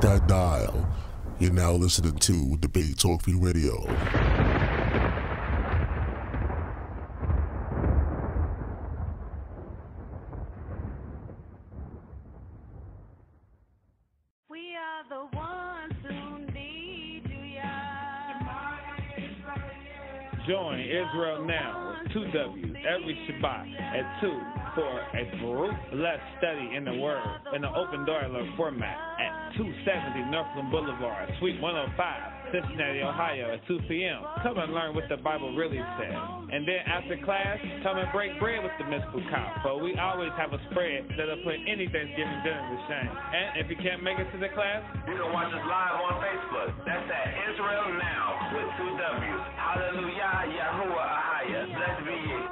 that dial. You're now listening to Debate Talk Free Radio. We are the ones who need you, Join Israel Now with 2 W's every Shabbat at 2 for a blessed study in the Word in an open dialogue format at 270 Northland Boulevard, Suite 105, Cincinnati, Ohio at 2 p.m. Come and learn what the Bible really says. And then after class, come and break bread with the mystical cop. But we always have a spread that'll put any Thanksgiving dinner to shame. And if you can't make it to the class, you can watch us live on Facebook. That's at Israel Now with 2 W's. Hallelujah, Yahuwah, Ahaya. Blessed be you.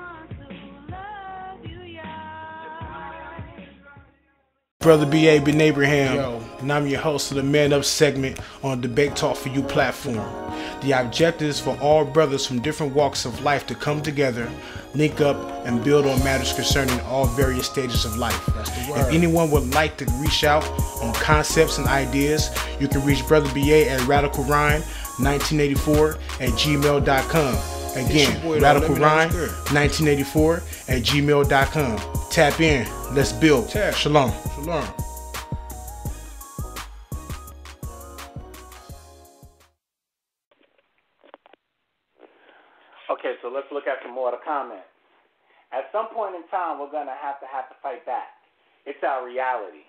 Brother B.A. Ben Abraham, and I'm your host of the Man Up segment on Debate Talk For You platform. The objective is for all brothers from different walks of life to come together, link up, and build on matters concerning all various stages of life. If anyone would like to reach out on concepts and ideas, you can reach Brother B.A. at radicalrhyme1984@gmail.com. Again, radicalrhyme1984@gmail.com. Tap in. Let's build. Shalom. Shalom. Okay, so let's look at some more of the comments. At some point in time, we're going to have to fight back. It's our reality.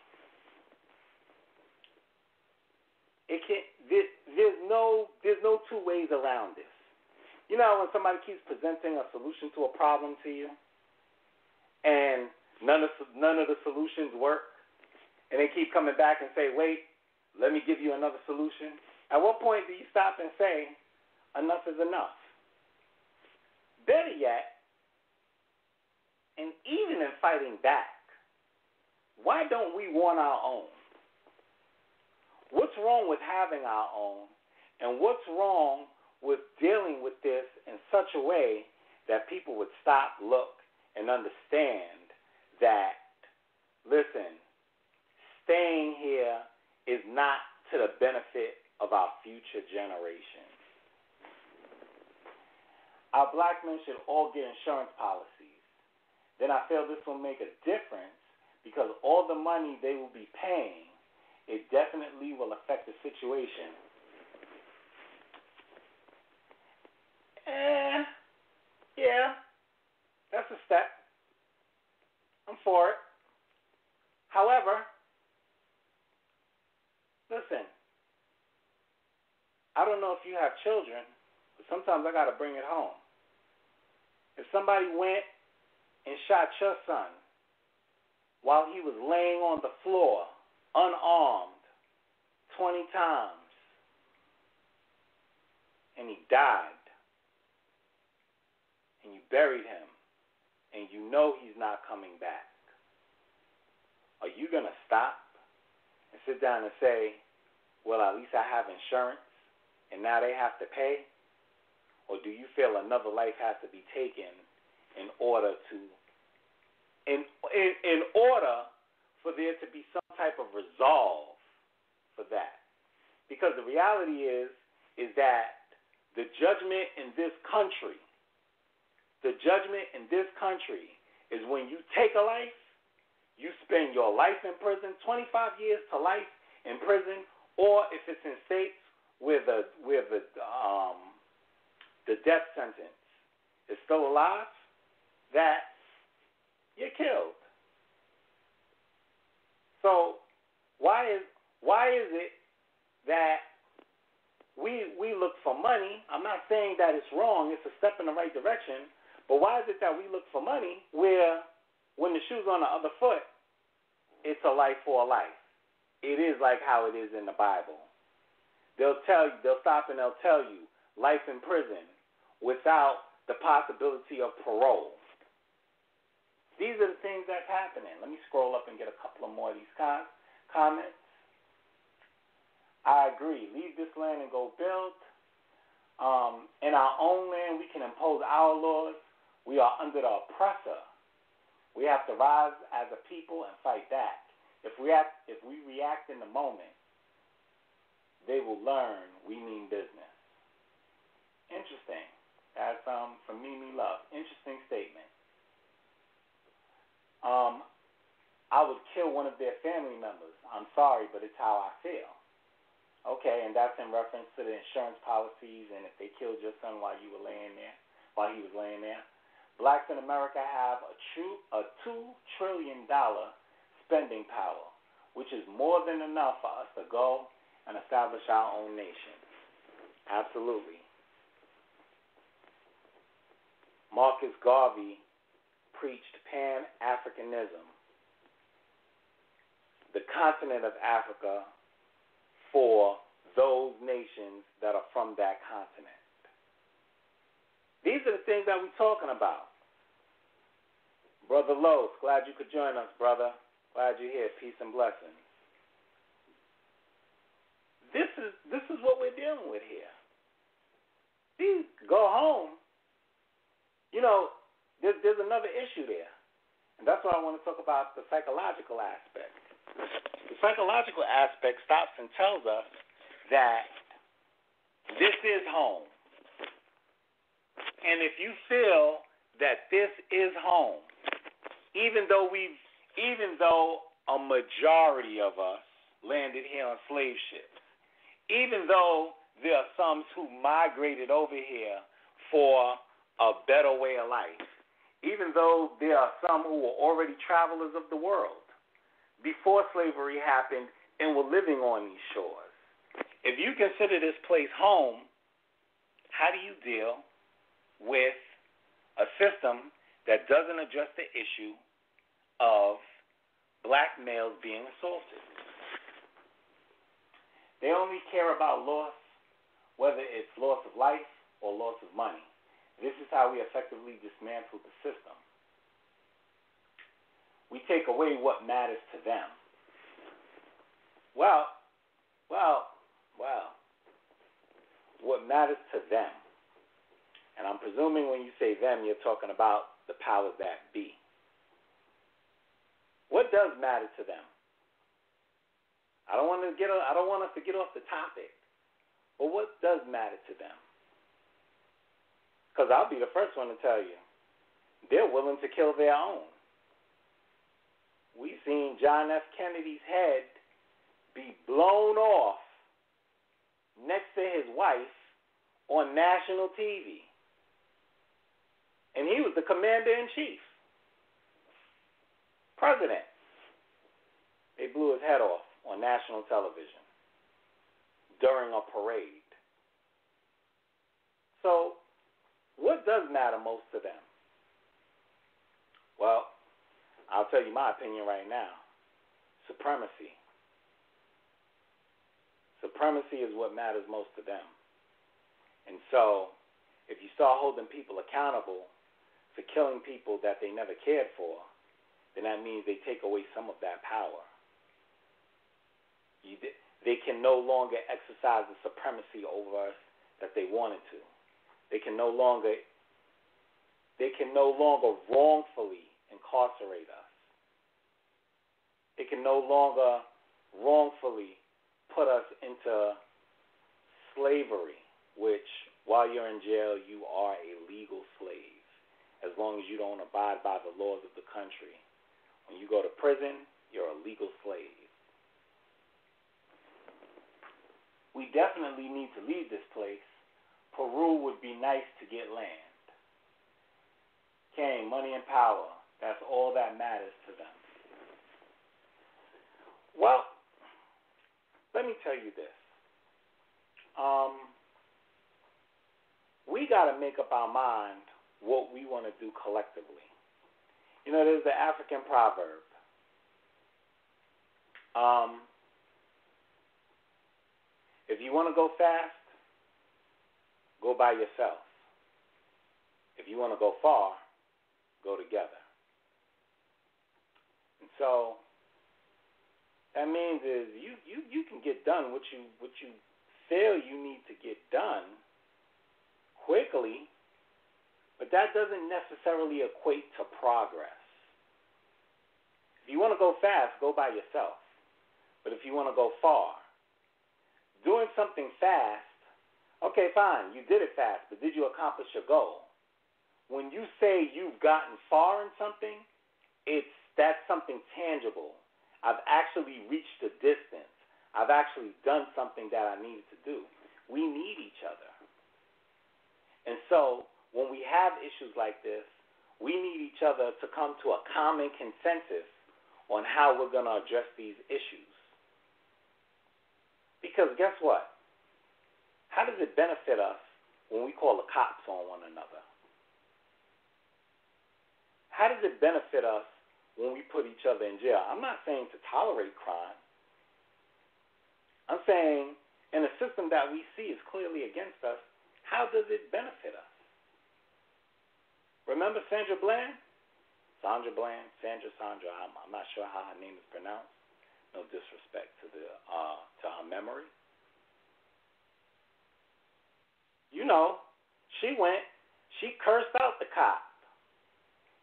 There's no two ways around this. You know, when somebody keeps presenting a solution to a problem to you, and none of the solutions work, and they keep coming back and say, wait, let me give you another solution. At what point do you stop and say, enough is enough? Better yet, and even in fighting back, why don't we want our own? What's wrong with having our own, and what's wrong with dealing with this in such a way that people would stop, look, and understand that, listen, staying here is not to the benefit of our future generations. Our black men should all get insurance policies. Then I feel this will make a difference because all the money they will be paying, it definitely will affect the situation. Yeah, that's a step. I'm for it. However, listen, I don't know if you have children, but sometimes I got to bring it home. If somebody went and shot your son while he was laying on the floor, unarmed, 20 times, and he died, and you buried him, and you know he's not coming back, are you going to stop and sit down and say, well, at least I have insurance, and now they have to pay? Or do you feel another life has to be taken in order for there to be some type of resolve for that? Because the reality is that the judgment in this country is when you take a life, you spend your life in prison, 25 years to life in prison, or if it's in states where the death sentence is still alive, that you're killed. So why is it that we look for money? I'm not saying that it's wrong. It's a step in the right direction. But why is it that we look for money where when the shoe's on the other foot, it's a life for a life? It is like how it is in the Bible. They'll stop and they'll tell you life in prison without the possibility of parole. These are the things that's happening. Let me scroll up and get a couple of more of these comments. I agree. Leave this land and go build. In our own land, we can impose our laws. We are under the oppressor. We have to rise as a people and fight back. If we react in the moment, they will learn we mean business. Interesting. That's from Mimi Love. Interesting statement. I would kill one of their family members. I'm sorry, but it's how I feel. Okay, and that's in reference to the insurance policies and if they killed your son while he was laying there. Blacks in America have a $2 trillion spending power, which is more than enough for us to go and establish our own nation. Absolutely. Marcus Garvey preached Pan-Africanism, the continent of Africa for those nations that are from that continent. These are the things that we're talking about. Brother Los, glad you could join us, brother. Glad you're here. Peace and blessings. This is what we're dealing with here. These go home. You know, there's another issue there. And that's why I want to talk about the psychological aspect. The psychological aspect stops and tells us that this is home. And if you feel that this is home, even though a majority of us landed here on slave ships, even though there are some who migrated over here for a better way of life, even though there are some who were already travelers of the world before slavery happened and were living on these shores. If you consider this place home, how do you deal with a system that doesn't address the issue of black males being assaulted? They only care about loss, whether it's loss of life or loss of money. This is how we effectively dismantle the system. We take away what matters to them. Well, what matters to them? And I'm presuming when you say them, you're talking about the powers that be. What does matter to them? I don't want us to get off the topic. But what does matter to them? Because I'll be the first one to tell you, they're willing to kill their own. We've seen John F. Kennedy's head be blown off next to his wife on national TV. And he was the commander-in-chief. President. They blew his head off on national television during a parade. So, what does matter most to them? Well, I'll tell you my opinion right now. Supremacy. Supremacy is what matters most to them. And so, if you start holding people accountable for killing people that they never cared for, then that means they take away some of that power. They can no longer exercise the supremacy over us that they wanted to. They can no longer wrongfully incarcerate us. They can no longer wrongfully put us into slavery, which while you're in jail, you are a legal slave as long as you don't abide by the laws of the country. When you go to prison, you're a legal slave. We definitely need to leave this place. Peru would be nice to get land. King, money and power, that's all that matters to them. Well, let me tell you this. We got to make up our mind what we want to do collectively. You know, there's the African proverb. If you want to go fast, go by yourself. If you want to go far, go together. And so that means is you can get done what you feel you need to get done quickly, but that doesn't necessarily equate to progress. If you want to go fast, go by yourself. But if you want to go far, doing something fast, okay, fine, you did it fast, but did you accomplish your goal? When you say you've gotten far in something, that's something tangible. I've actually reached a distance. I've actually done something that I needed to do. We need each other. And so when we have issues like this, we need each other to come to a common consensus on how we're going to address these issues. Because guess what? How does it benefit us when we call the cops on one another? How does it benefit us when we put each other in jail? I'm not saying to tolerate crime. I'm saying in a system that we see is clearly against us, how does it benefit us? Remember Sandra Bland? Sandra Bland, Sandra. I'm not sure how her name is pronounced. No disrespect to her memory. You know, she cursed out the cop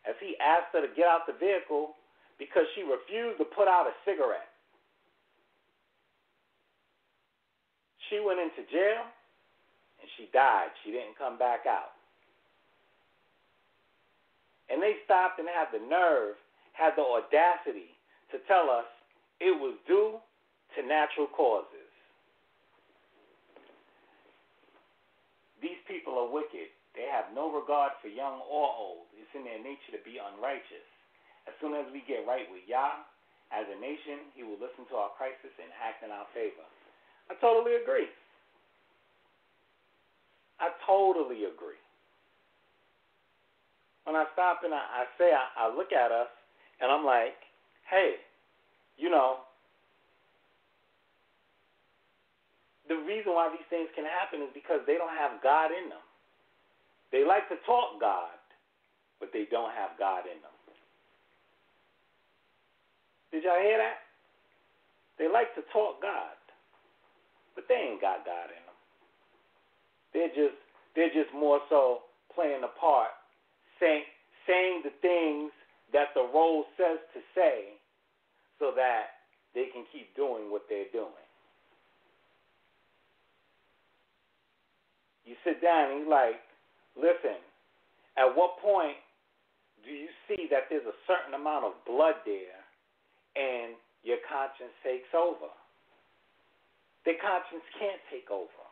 as he asked her to get out the vehicle because she refused to put out a cigarette. She went into jail and she died. She didn't come back out. And they stopped and had the nerve, had the audacity to tell us it was due to natural causes. These people are wicked. They have no regard for young or old. It's in their nature to be unrighteous. As soon as we get right with Yah, as a nation, he will listen to our crisis and act in our favor. I totally agree. I totally agree. When I stop and I look at us and I'm like, hey, you know, the reason why these things can happen is because they don't have God in them. They like to talk God, but they don't have God in them. Did y'all hear that? They like to talk God, but they ain't got God in them. They're just more so playing a part, saying the things that the role says to say so that they can keep doing what they're doing. You sit down and you're like, listen, at what point do you see that there's a certain amount of blood there and your conscience takes over? Their conscience can't take over.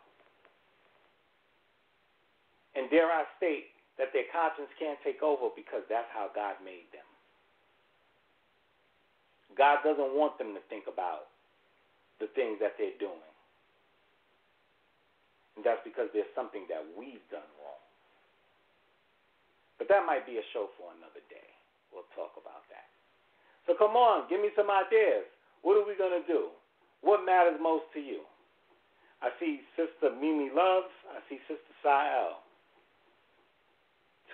And dare I state that their conscience can't take over because that's how God made them. God doesn't want them to think about the things that they're doing. And that's because there's something that we've done wrong. But that might be a show for another day. We'll talk about that. So come on, give me some ideas. What are we going to do? What matters most to you? I see Sister Mimi Loves. I see Sister Sael.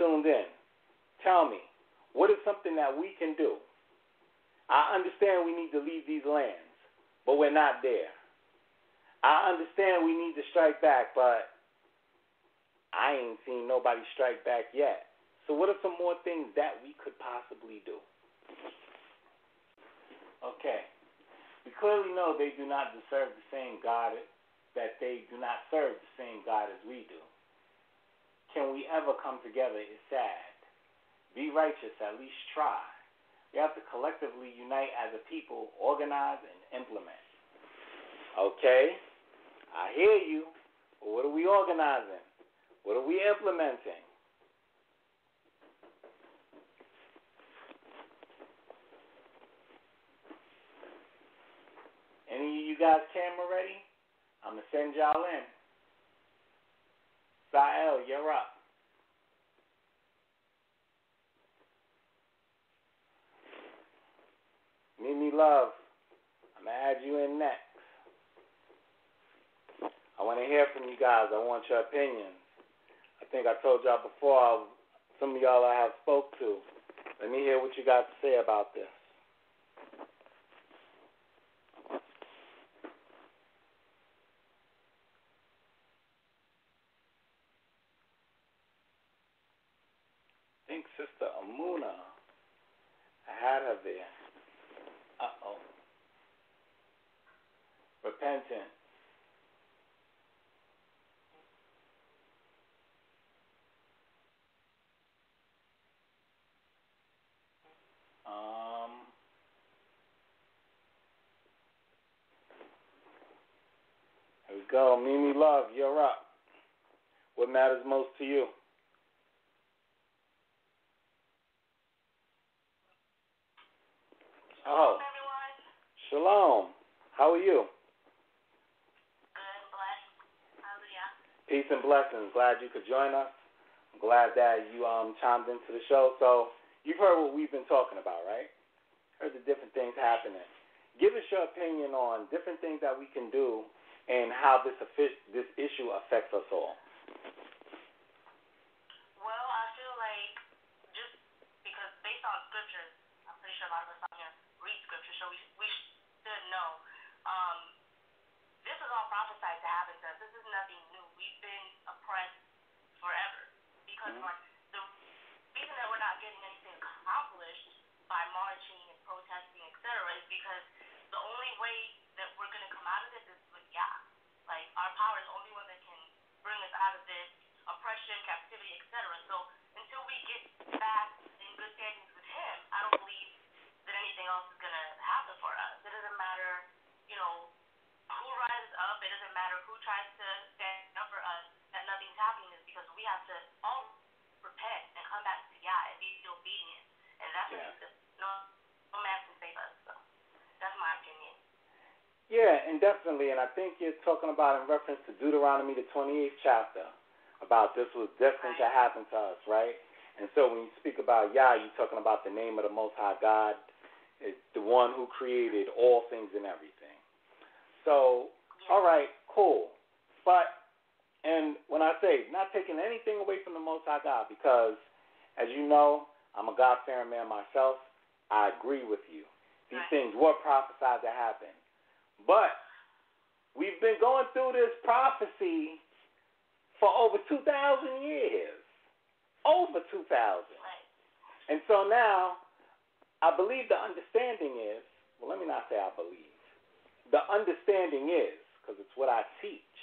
Tuned in. Tell me, what is something that we can do? I understand we need to leave these lands, but we're not there. I understand we need to strike back, but I ain't seen nobody strike back yet. So what are some more things that we could possibly do? Okay. We clearly know they do not serve the same God, that they do not serve the same God as we do. Can we ever come together? It's sad. Be righteous, at least try. We have to collectively unite as a people, organize, and implement. Okay, I hear you, but what are we organizing? What are we implementing? Any of you guys camera ready? I'm going to send y'all in. Sael, you're up. Mimi Love, I'm going to add you in next. I want to hear from you guys. I want your opinions. I think I told y'all before, some of y'all I have spoke to. Let me hear what you got to say about this. I think Sister Amuna, I had her there. Uh-oh. Repentance. go. Mimi Love, you're up. What matters most to you? Oh. Everyone. Shalom. How are you? Good, blessed. Hallelujah. Peace and blessings. Glad you could join us. I'm glad that you chimed into the show. So you've heard what we've been talking about, right? Heard the different things happening. Give us your opinion on different things that we can do and how this issue affects us all. Well, I feel like just because based on scriptures, I'm pretty sure a lot of us out here read scripture, so we should know. This is all prophesied to happen to us. This is nothing new. We've been oppressed forever because the reason that we're not getting anything accomplished by marching and protesting, etc., is because the only way that we're going to come out of this is with Yah. Like, our power is the only one that can bring us out of this oppression, captivity, etc. So until we get back in good standings with Him, I don't believe that anything else is going to happen for us. It doesn't matter, who rises up. It doesn't matter who tries to stand up for us, that nothing's happening, is because we have to all repent and come back to Yah and be obedient. And that's what no man can save us. So that's my opinion. Yeah, and definitely, and I think you're talking about in reference to Deuteronomy, the 28th chapter, about this was destined to happen to us, right? And so when you speak about Yah, you're talking about the name of the Most High God, the one who created all things and everything. So, all right, cool. But, and when I say not taking anything away from the Most High God, because, as you know, I'm a God-fearing man myself, I agree with you. These things were prophesied to happen. But we've been going through this prophecy for over 2,000 years. Over 2,000. And so now, I believe the understanding is, well, let me not say I believe. The understanding is, because it's what I teach,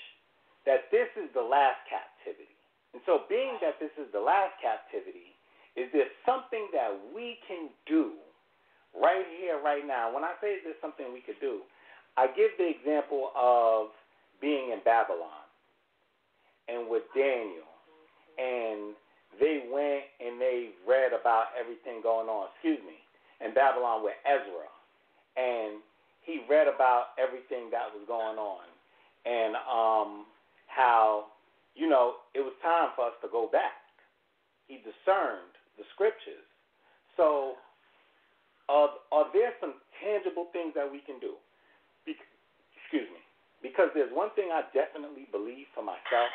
that this is the last captivity. And so being that this is the last captivity, is there something that we can do right here, right now? When I say there's something we could do, I give the example of being in Babylon and with Daniel, and they went and they read about everything going on, in Babylon with Ezra, and he read about everything that was going on, and how, it was time for us to go back. He discerned the scriptures. So are there some tangible things that we can do? Because there's one thing I definitely believe for myself.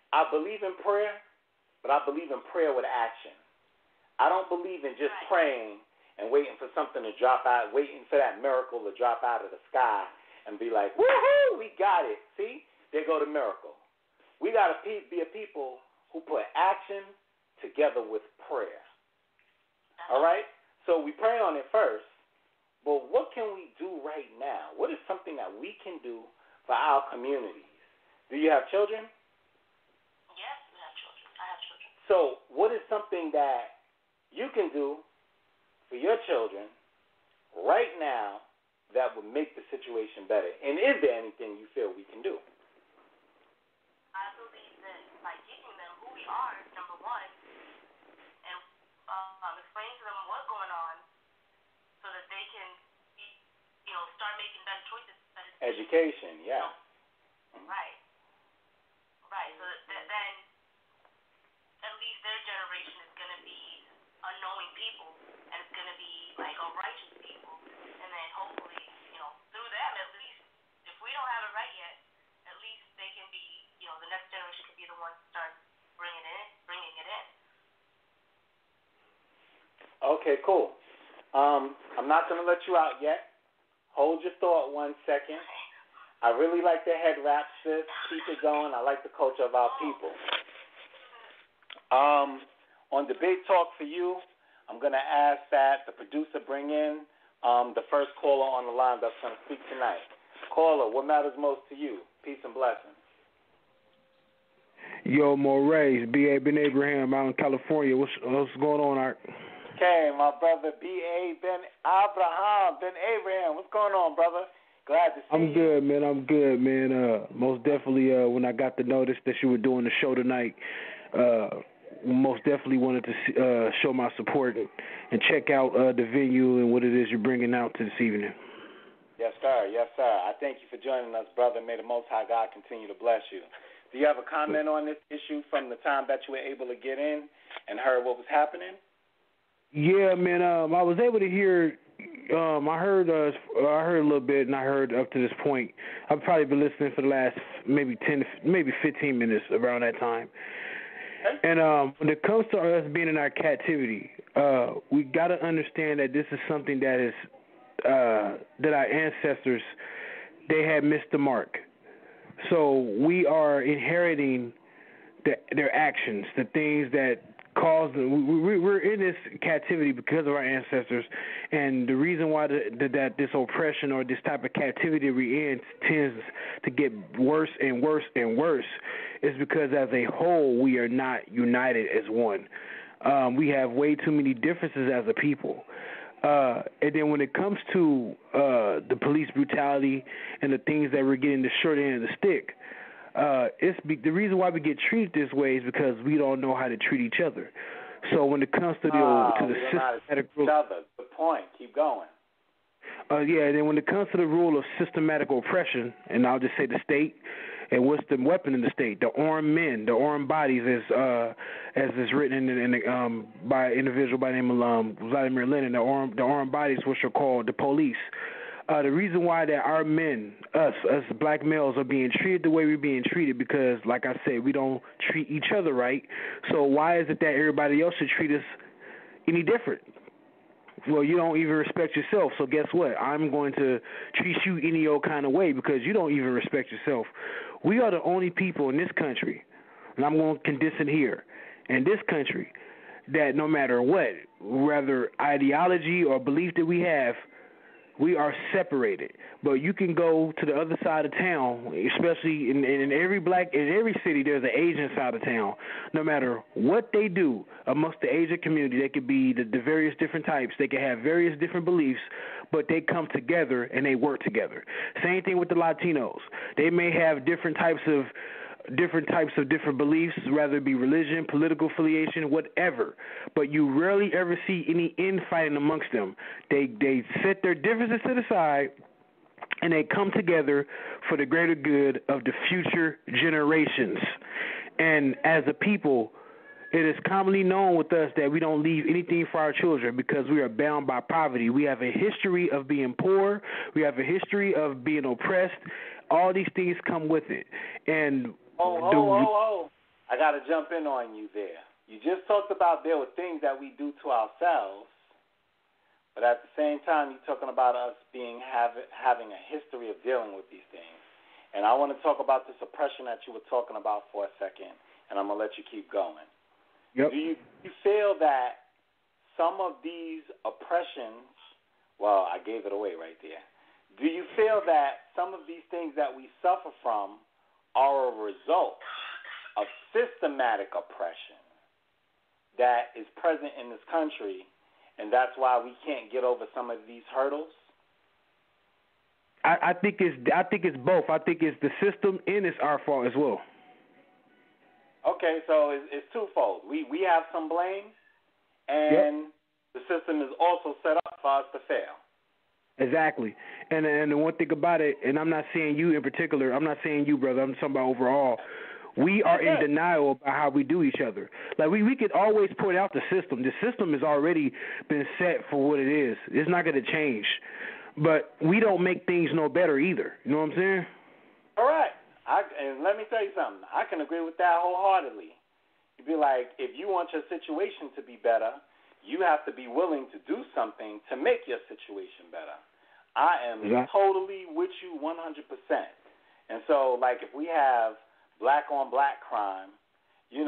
I believe in prayer, but I believe in prayer with action. I don't believe in just praying and waiting for something to drop out, waiting for that miracle to drop out of the sky and be like, woohoo, we got it. See, there go the miracle. We got to be a people who put action together with prayer. All right? So we pray on it first, but what can we do right now? What is something that we can do for our communities? Do you have children? Yes, we have children. I have children. So what is something that you can do for your children right now that would make the situation better? And is there anything you feel we can do? I believe that by teaching them who we are, number one, and explaining to them what's going on so that they can, start making better choices. Education, yeah. Right. So that then at least their generation is going to be unknowing people, and it's going to be like a righteous people. And then hopefully, through them, at least, if we don't have it right yet, at least they can be, the next generation can be the ones to start bringing it in. Okay, cool. I'm not going to let you out yet. Hold your thought 1 second. I really like the head wrap, sis. Keep it going. I like the culture of our people. On Debate Talk for You, I'm going to ask that the producer bring in the first caller on the line that's going to speak tonight. Caller, what matters most to you? Peace and blessings. Yo, Moreh, B.A. Ben Abraham out in California. What's going on, Art? Okay, my brother B.A. Ben Abraham, Ben Abraham. What's going on, brother? Glad to see I'm you. good, man. I'm good, man. Most definitely, when I got the notice that you were doing the show tonight, most definitely wanted to show my support and check out the venue and what it is you're bringing out to this evening. Yes, sir. Yes, sir. I thank you for joining us, brother. May the Most High God continue to bless you. Do you have a comment on this issue from the time that you were able to get in and heard what was happening? Yeah, man. I was able to hear. I heard a little bit, and I heard up to this point. I've probably been listening for the last maybe 15 minutes around that time. And when it comes to us being in our captivity, we got to understand that this is something that is that our ancestors, they had missed the mark. So we are inheriting their actions, the things that caused them. We're in this captivity because of our ancestors, and the reason why that this oppression or this type of captivity we're in tends to get worse and worse and worse is because as a whole we are not united as one. We have way too many differences as a people. And then when it comes to the police brutality and the things that we're getting the short end of the stick, the reason why we get treated this way is because we don't know how to treat each other. So when it comes to the systematic rule, good point. Keep going. And then when it comes to the rule of systematic oppression, and I'll just say the state, and what's the weapon in the state? The armed men, the armed bodies, as is written in by an individual by the name of Vladimir Lenin. The armed bodies, which are called the police. The reason why that our men, us black males, are being treated the way we're being treated because, like I said, we don't treat each other right. So why is it that everybody else should treat us any different? Well, you don't even respect yourself, so guess what? I'm going to treat you any old kind of way because you don't even respect yourself. We are the only people in this country, and I'm going to condense it here, in this country, that no matter what, whether ideology or belief that we have, we are separated. But you can go to the other side of town, especially in every city, there's an Asian side of town. No matter what they do amongst the Asian community, they could be the various different types. They can have various different beliefs, but they come together and they work together. Same thing with the Latinos. They may have different types of different beliefs, whether it be religion, political affiliation, whatever. But you rarely ever see any infighting amongst them. They set their differences to the side, and they come together for the greater good of the future generations. And as a people, it is commonly known with us that we don't leave anything for our children because we are bound by poverty. We have a history of being poor. We have a history of being oppressed. All these things come with it. And I got to jump in on you there. You just talked about there were things that we do to ourselves, but at the same time you're talking about us having a history of dealing with these things. And I want to talk about this oppression that you were talking about for a second, and I'm going to let you keep going. Yep. Do you feel that some of these oppressions, well, I gave it away right there. Do you feel that some of these things that we suffer from are a result of systematic oppression that is present in this country, and that's why we can't get over some of these hurdles? I think it's both. I think it's the system and it's our fault as well. Okay, so it's twofold. We have some blame, and the system is also set up for us to fail. Exactly. And the one thing about it, and I'm not saying you in particular, I'm not saying you, brother, I'm talking about overall, we are in denial about how we do each other. Like, we could always point out the system. The system has already been set for what it is. It's not going to change. But we don't make things no better either. You know what I'm saying? All right. And let me tell you something. I can agree with that wholeheartedly. You'd be like, if you want your situation to be better, you have to be willing to do something to make your situation better. I am totally with you 100%. And so, like, if we have black-on-black crime, you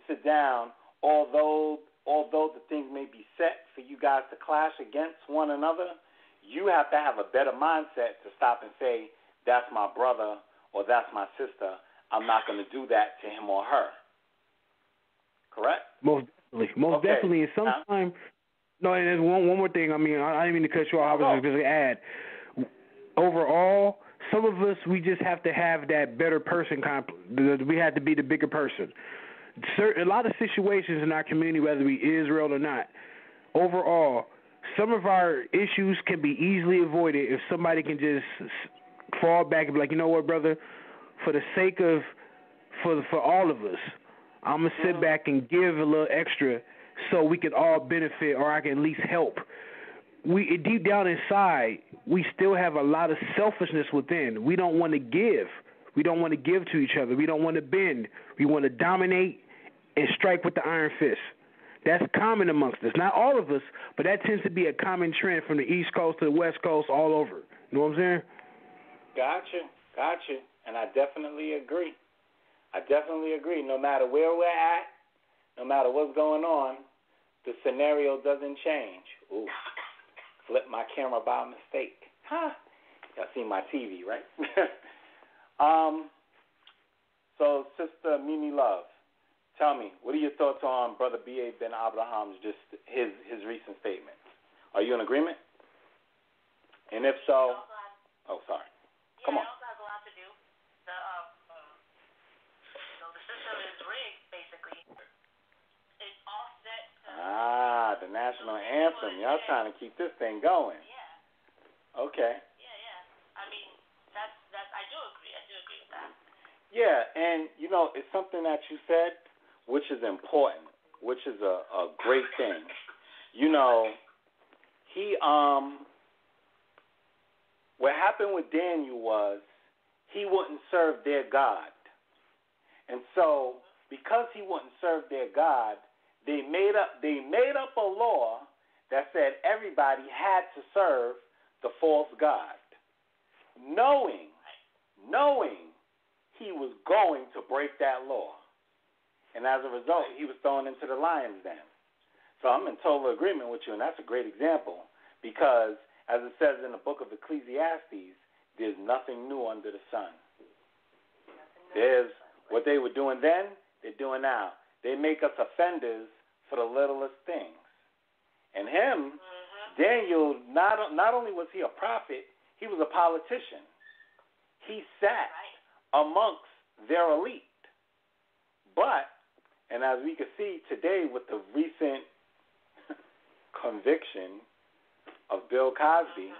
sit down, although the things may be set for you guys to clash against one another, you have to have a better mindset to stop and say, that's my brother or that's my sister. I'm not going to do that to him or her. Correct? Most definitely. And sometimes, no, and there's one more thing. I mean, I didn't mean to cut you off. I was just going to add. overall, some of us, we just have to have that better person we have to be the bigger person. A lot of situations in our community, whether we Israel or not, overall, some of our issues can be easily avoided if somebody can just fall back and be like, you know what, brother, for the sake of, for all of us, I'm going to sit back and give a little extra so we can all benefit, or I can at least help. We deep down inside, we still have a lot of selfishness within. We don't want to give. We don't want to give to each other. We don't want to bend. We want to dominate and strike with the iron fist. That's common amongst us. Not all of us, but that tends to be a common trend from the East Coast to the West Coast, all over. You know what I'm saying? Gotcha. And I definitely agree. No matter where we're at, no matter what's going on, the scenario doesn't change. Ooh, flip my camera by mistake. Y'all see my TV, right? So, Sister Mimi Love, tell me, what are your thoughts on Brother B.A. Ben Abraham's his recent statements? Are you in agreement? And if so, sorry. Come on. It also has a lot to do. The system is rigged, basically. It's offset to... the national anthem. Y'all trying to keep this thing going. Yeah. Okay. Yeah. I mean, I do agree with that. Yeah, and, it's something that you said, which is important, which is a great thing. What happened with Daniel was he wouldn't serve their God. And so, because he wouldn't serve their God, they made up a law that said everybody had to serve the false god, knowing he was going to break that law. And as a result, he was thrown into the lion's den. So I'm in total agreement with you, and that's a great example because, as it says in the book of Ecclesiastes, there's nothing new under the sun. There's what they were doing then, they're doing now. They make us offenders for the littlest things. And Daniel, not only was he a prophet, he was a politician. He sat amongst their elite. But, and as we can see today with the recent conviction of Bill Cosby,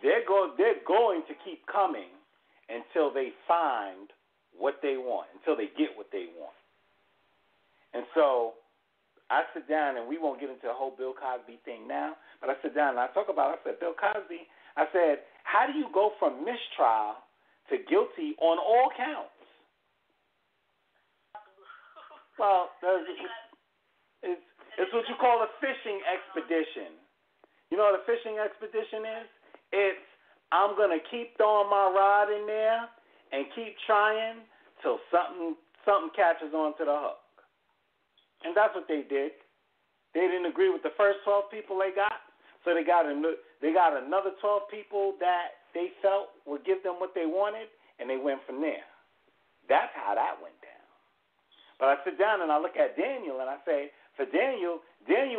they're going to keep coming until they find what they want, until they get what they want. And so I sit down, and we won't get into the whole Bill Cosby thing now, but I sit down and I said, Bill Cosby, I said, how do you go from mistrial to guilty on all counts? Well, it's what you call a fishing expedition. You know what a fishing expedition is? It's I'm going to keep throwing my rod in there and keep trying till something catches on to the hook. And that's what they did. They didn't agree with the first 12 people they got, so they got another 12 people that they felt would give them what they wanted, and they went from there. That's how that went down. But I sit down and I look at Daniel and I say, for Daniel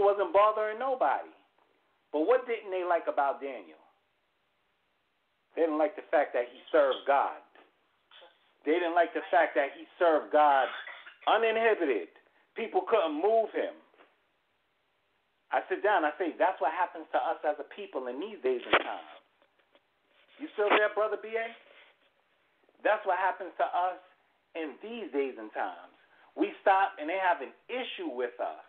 wasn't bothering nobody. But what didn't they like about Daniel? They didn't like the fact that he served God. They didn't like the fact that he served God uninhibited. People couldn't move him. I sit down and I say, that's what happens to us as a people in these days and times. You still there, Brother B.A.? That's what happens to us in these days and times. We stop and they have an issue with us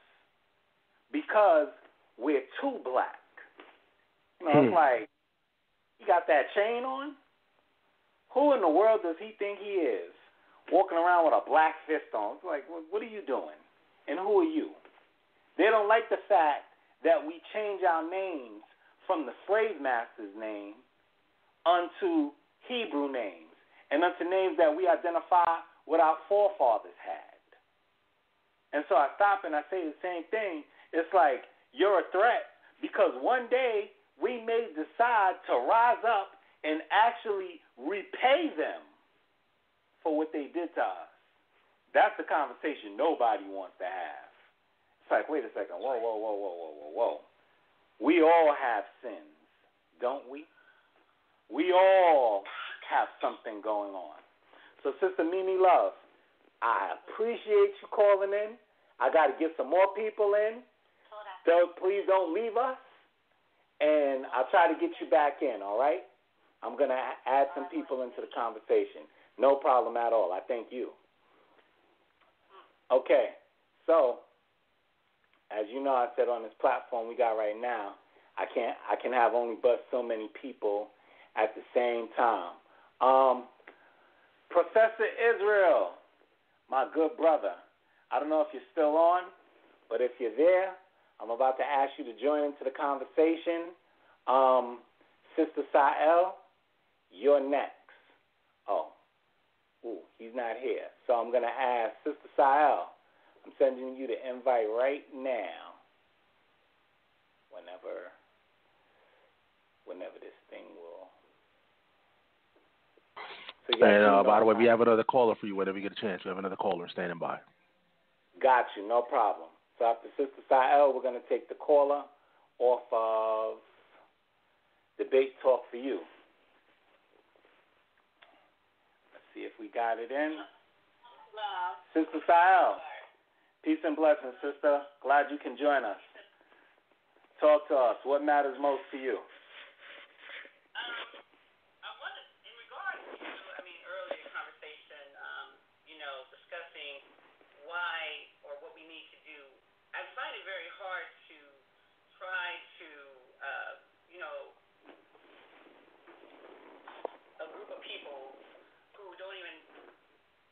because we're too black. It's like, he got that chain on? Who in the world does he think he is? Walking around with a black fist on. It's like, what are you doing? And who are you? They don't like the fact that we change our names from the slave master's name unto Hebrew names and unto names that we identify what our forefathers had. And so I stop and I say the same thing. It's like, you're a threat because one day we may decide to rise up and actually repay them for what they did to us. That's the conversation nobody wants to have. It's like, wait a second, whoa. We all have sins, don't we? we all have something going on. So, Sister Mimi Love, I appreciate you calling in. I got to get some more people in. So please don't leave us, and I'll try to get you back in, all right? I'm going to add some people into the conversation. No problem at all. I thank you. Okay, so as you know, I said on this platform we got right now, I can have only but so many people at the same time. Professor Israel, my good brother, I don't know if you're still on, but if you're there, I'm about to ask you to join into the conversation. Sister Sael, you're next. He's not here. So I'm going to ask Sister Sael, I'm sending you the invite right now. Whenever this thing will. So and by the way, we have another caller for you whenever you get a chance. We have another caller standing by. Got you, no problem. So after Sister Sael, we're going to take the caller off of Debate Talk for You. Let's see if we got it in. Sister Sael, peace and blessings, sister. Glad you can join us. Talk to us. What matters most to you? Discussing why or what we need to do. I find it very hard to try to, a group of people who don't even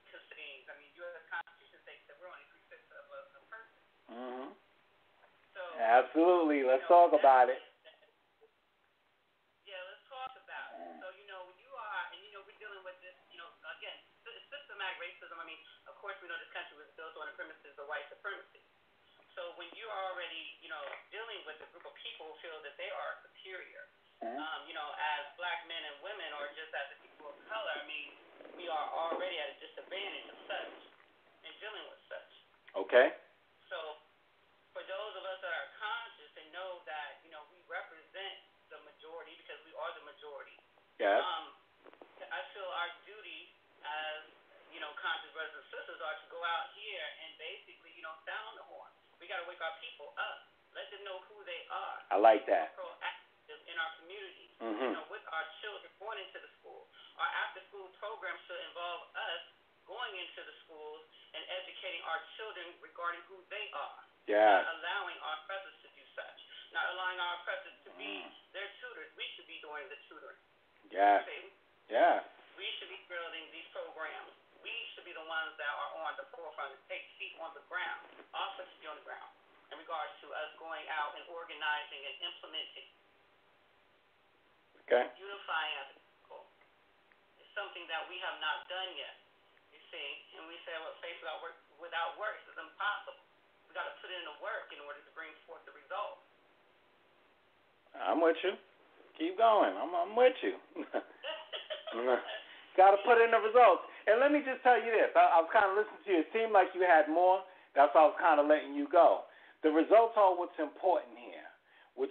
consider. I mean, U.S. Constitution states that we're only 3/5 of a person. Mm-hmm. So absolutely. Let's talk about it. Yeah, let's talk about it. So, when you are, and we're dealing with this, again, systematic racism. I mean, of course, we know this country was built on the premises of white supremacy. So when you're already, dealing with a group of people who feel that they are superior, as black men and women or just as a people of color, I mean, we are already at a disadvantage of such and dealing with such. Okay. So for those of us that are conscious and know that, we represent the majority because we are the majority. Yeah. I feel our duty as, conscious brothers and sisters are to go out here and basically, sound the horn. We got to wake our people up. Let them know who they are. I like that. Proactive in our communities, mm-hmm. With our children going into the school. Our after-school program should involve us going into the schools and educating our children regarding who they are. Yeah. Not allowing our oppressors to do such. Not allowing our oppressors to be their tutors. We should be doing the tutoring. Yeah. Yeah. We should be building these programs. We should be the ones that are on the forefront and take feet on the ground. Also should be on the ground in regards to us going out and organizing and implementing. Okay. Unifying as a people. It's something that we have not done yet, you see. And we say, well, faith without works is impossible. We got to put in the work in order to bring forth the results. I'm with you. Keep going. I'm with you. Got to put in the results. And let me just tell you this. I was kind of listening to you. It seemed like you had more. That's why I was kind of letting you go. The results are what's important here. What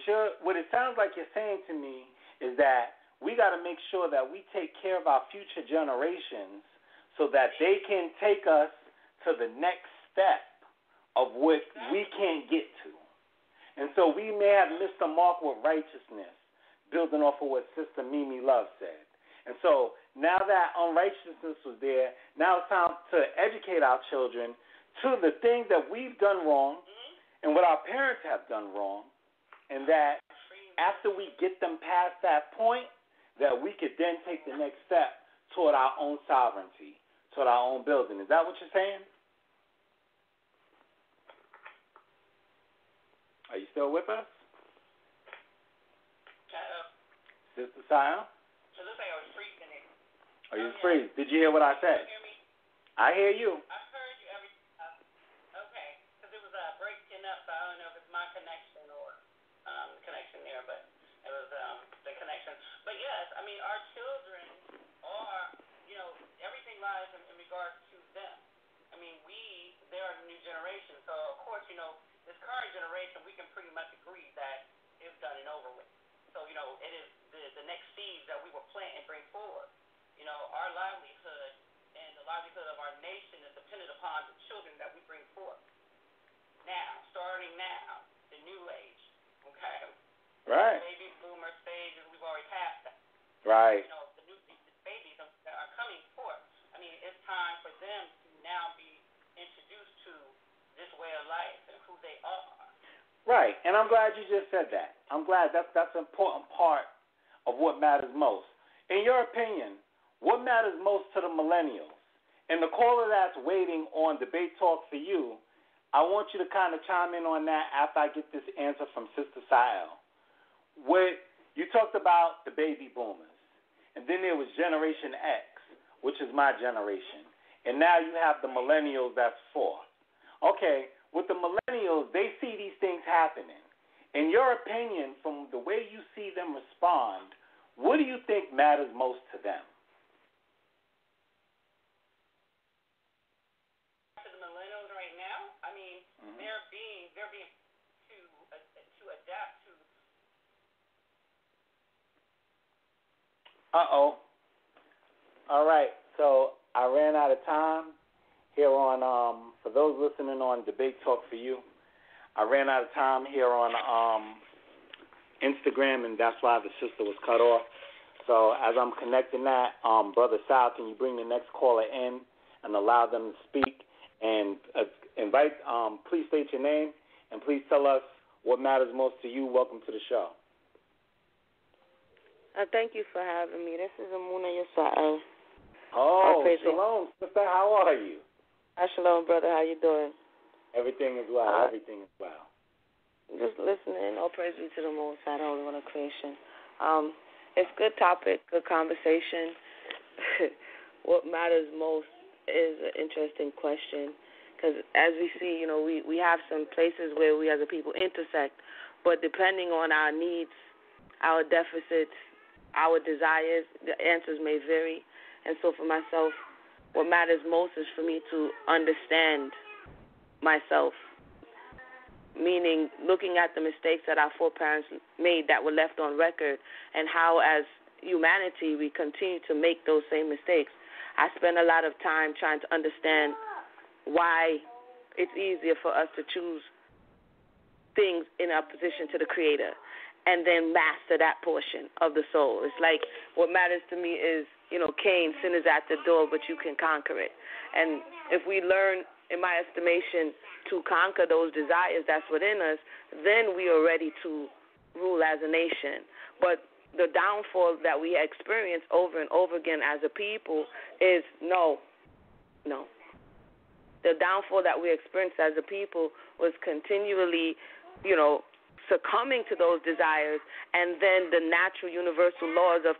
it sounds like you're saying to me is that we got to make sure that we take care of our future generations so that they can take us to the next step of what we can't get to. And so we may have missed the mark with righteousness, building off of what Sister Mimi Love said. And so now that unrighteousness was there, now it's time to educate our children to the things that we've done wrong and what our parents have done wrong, and that after we get them past that point, that we could then take the next step toward our own sovereignty, toward our own building. Is that what you're saying? Are you still with us? Sister Sion? It looks like I was freezing it. Oh, you freeze. Did you hear what I said? Can you hear me? I hear you. I heard you okay, because it was breaking up. I don't know if it's my connection or the connection there, but it was the connection. But yes, I mean, our children are, everything lies in regards to them. I mean, they are the new generation. So, of course, this current generation, we can pretty much agree that it's done and over with. So, it is the next seeds that we were planting our nation is dependent upon the children that we bring forth. Now, starting now, the new age, okay? Right. The baby boomer stage, we've already passed that. Right. You know, the new babies that are coming forth. I mean, it's time for them to now be introduced to this way of life and who they are. Right, and I'm glad you just said that. I'm glad that's an important part of what matters most. In your opinion, what matters most to the millennials? And the caller that's waiting on Debate Talk for You, I want you to kind of chime in on that after I get this answer from Sister Sael. You talked about the baby boomers, and then there was Generation X, which is my generation, and now you have the millennials that's fourth. Okay, with the millennials, they see these things happening. In your opinion, from the way you see them respond, what do you think matters most to them? To the millennials right now, I mean, they're being to adapt to. Uh-oh. All right, so I ran out of time here on, for those listening on Debate Talk for You, I ran out of time here on Instagram, and that's why the sister was cut off. So as I'm connecting that, Brother Sal, can you bring the next caller in and allow them to speak? And invite, please state your name, and please tell us what matters most to you. Welcome to the show. Thank you for having me. This is Moreh Yeftahk. Oh, shalom, sister. How are you? Shalom, brother. How you doing? Everything is well. Everything is well. Just listening. All praise be to the Most High, the Holy One of creation. It's a good topic, good conversation. What matters most is an interesting question because as we see, you know, we have some places where we as a people intersect, but depending on our needs, our deficits, our desires, the answers may vary. And so for myself, what matters most is for me to understand myself, meaning looking at the mistakes that our foreparents made that were left on record and how as humanity we continue to make those same mistakes. I spend a lot of time trying to understand why it's easier for us to choose things in opposition to the Creator and then master that portion of the soul. It's like what matters to me is, you know, Cain, sin is at the door, but you can conquer it. And if we learn, in my estimation, to conquer those desires that's within us, then we are ready to rule as a nation. But the downfall that we experience over and over again as a people is no. The downfall that we experienced as a people was continually, you know, succumbing to those desires, and then the natural universal laws of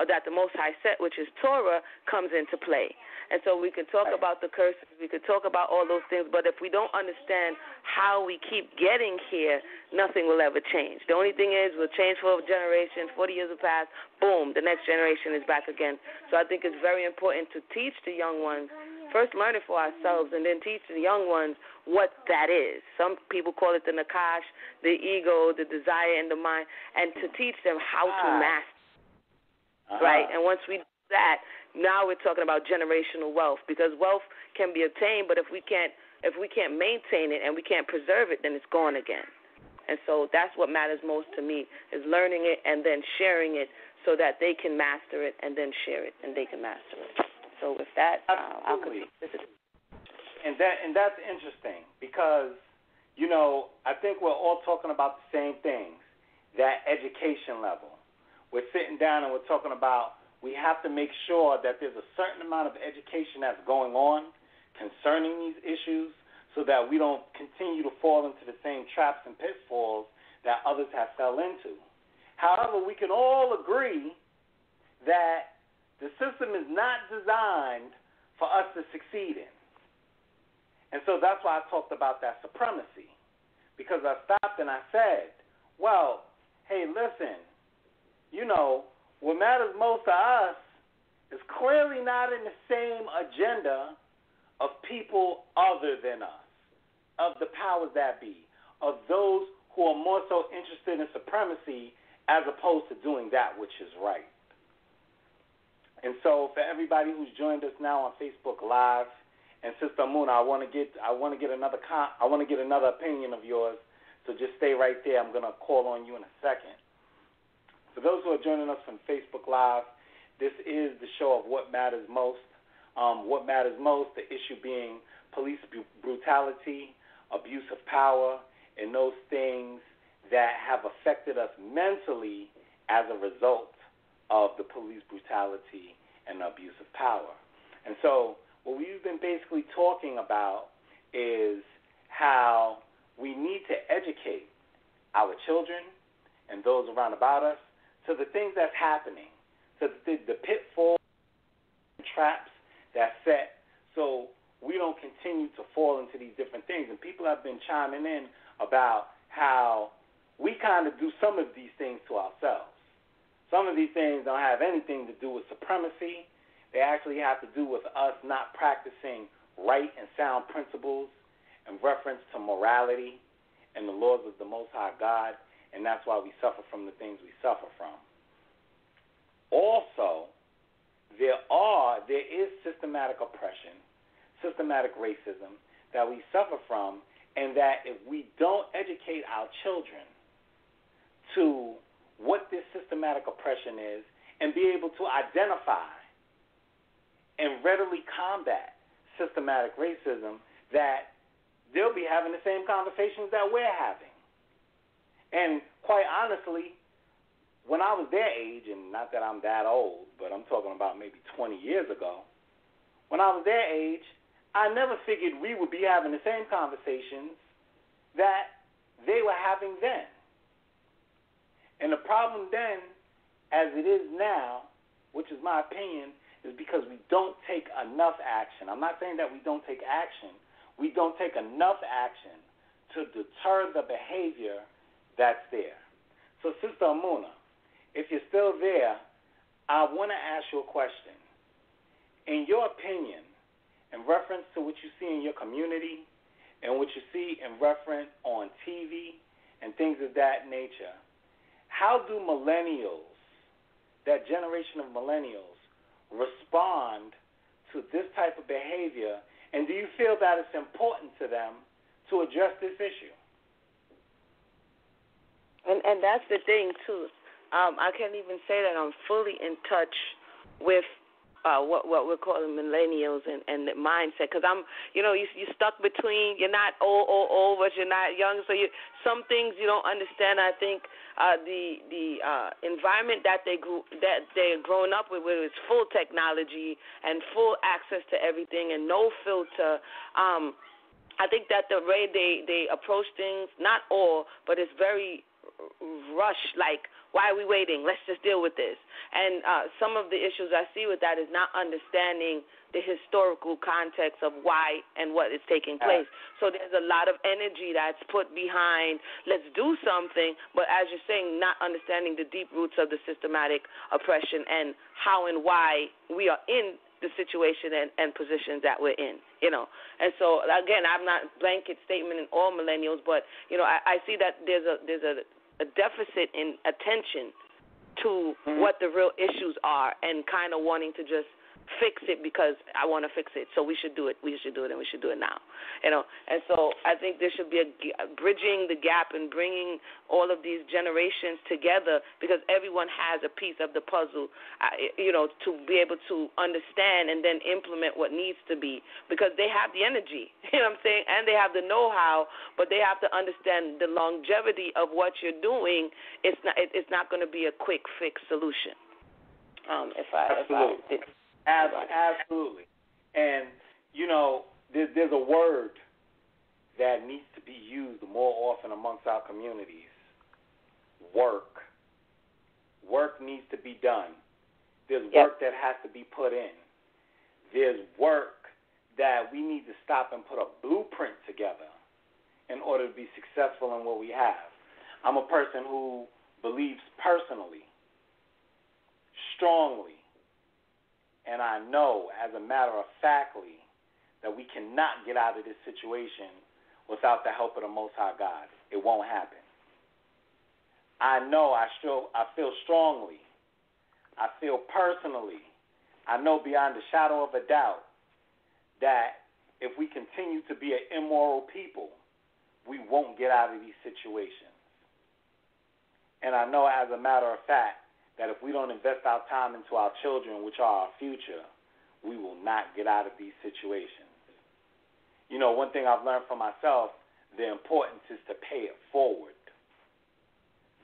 that the Most High set, which is Torah, comes into play. And so we can talk about the curses, we could talk about all those things, but if we don't understand how we keep getting here, nothing will ever change. The only thing is we'll change for a generation, 40 years will pass, boom, the next generation is back again. So I think it's very important to teach the young ones, first learn it for ourselves, and then teach the young ones what that is. Some people call it the nakash, the ego, the desire in the mind, and to teach them how to master. Right? And once we do that, now we're talking about generational wealth, because wealth can be obtained, but if we can't maintain it and we can't preserve it, then it's gone again. And so that's what matters most to me, is learning it and then sharing it so that they can master it and then share it and they can master it. So with that, I'll continue. And that's interesting because, you know, I think we're all talking about the same things, that education level. We're sitting down and we're talking about we have to make sure that there's a certain amount of education that's going on concerning these issues so that we don't continue to fall into the same traps and pitfalls that others have fell into. However, we can all agree that the system is not designed for us to succeed in. And so that's why I talked about that supremacy, because I stopped and I said, well, hey, listen, you know, what matters most to us is clearly not in the same agenda of people other than us, of the powers that be, of those who are more so interested in supremacy as opposed to doing that which is right. And so for everybody who's joined us now on Facebook Live, And Sister Amuna, I want to get another opinion of yours. So just stay right there. I'm going to call on you in a second. For those who are joining us from Facebook Live, this is the show of What Matters Most. What matters most, the issue being police brutality, abuse of power, and those things that have affected us mentally as a result of the police brutality and the abuse of power. And so what we've been basically talking about is how we need to educate our children and those around about us to the things that's happening, to the pitfalls and traps that's set, so we don't continue to fall into these different things. And people have been chiming in about how we kind of do some of these things to ourselves. Some of these things don't have anything to do with supremacy. They actually have to do with us not practicing right and sound principles in reference to morality and the laws of the Most High God, and that's why we suffer from the things we suffer from. Also, there is systematic oppression, systematic racism that we suffer from, and that if we don't educate our children to what this systematic oppression is and be able to identify and readily combat systematic racism, that they'll be having the same conversations that we're having. And quite honestly, when I was their age, and not that I'm that old, but I'm talking about maybe 20 years ago, when I was their age, I never figured we would be having the same conversations that they were having then. And the problem then, as it is now, which is my opinion, is because we don't take enough action. I'm not saying that we don't take action. We don't take enough action to deter the behavior that's there. So, Sister Amuna, if you're still there, I want to ask you a question. In your opinion, in reference to what you see in your community and what you see in reference on TV and things of that nature, how do millennials, that generation of millennials, respond to this type of behavior, and do you feel that it's important to them to address this issue? And that's the thing, too. I can't even say that I'm fully in touch with what we're calling millennials and the mindset, because you're stuck between, you're not old, but you're not young, so some things you don't understand. I think the environment that they're growing up with is full technology and full access to everything and no filter. I think that the way they approach things, not all, but it's very rushed, like, why are we waiting? Let's just deal with this. And some of the issues I see with that is not understanding the historical context of why and what is taking place. So there's a lot of energy that's put behind, let's do something, but as you're saying, not understanding the deep roots of the systematic oppression and how and why we are in the situation and positions that we're in, And so, again, I'm not blanket statement in all millennials, but, I see that there's a deficit in attention to what the real issues are and kind of wanting to just fix it because I want to fix it, so we should do it, and we should do it now, And so I think there should be a bridging the gap and bringing all of these generations together, because everyone has a piece of the puzzle, to be able to understand and then implement what needs to be, because they have the energy, what I'm saying, and they have the know-how, but they have to understand the longevity of what you're doing. It's not going to be a quick fix solution. Absolutely. And, there's a word that needs to be used more often amongst our communities. Work. Work needs to be done. There's work that has to be put in. There's work that we need to stop and put a blueprint together in order to be successful in what we have. I'm a person who believes personally, strongly, and I know, as a matter of factly, that we cannot get out of this situation without the help of the Most High God. It won't happen. I know, I feel strongly, I feel personally, I know beyond a shadow of a doubt that if we continue to be an immoral people, we won't get out of these situations. And I know as a matter of fact that if we don't invest our time into our children, which are our future, we will not get out of these situations. You know, one thing I've learned for myself, the importance is to pay it forward.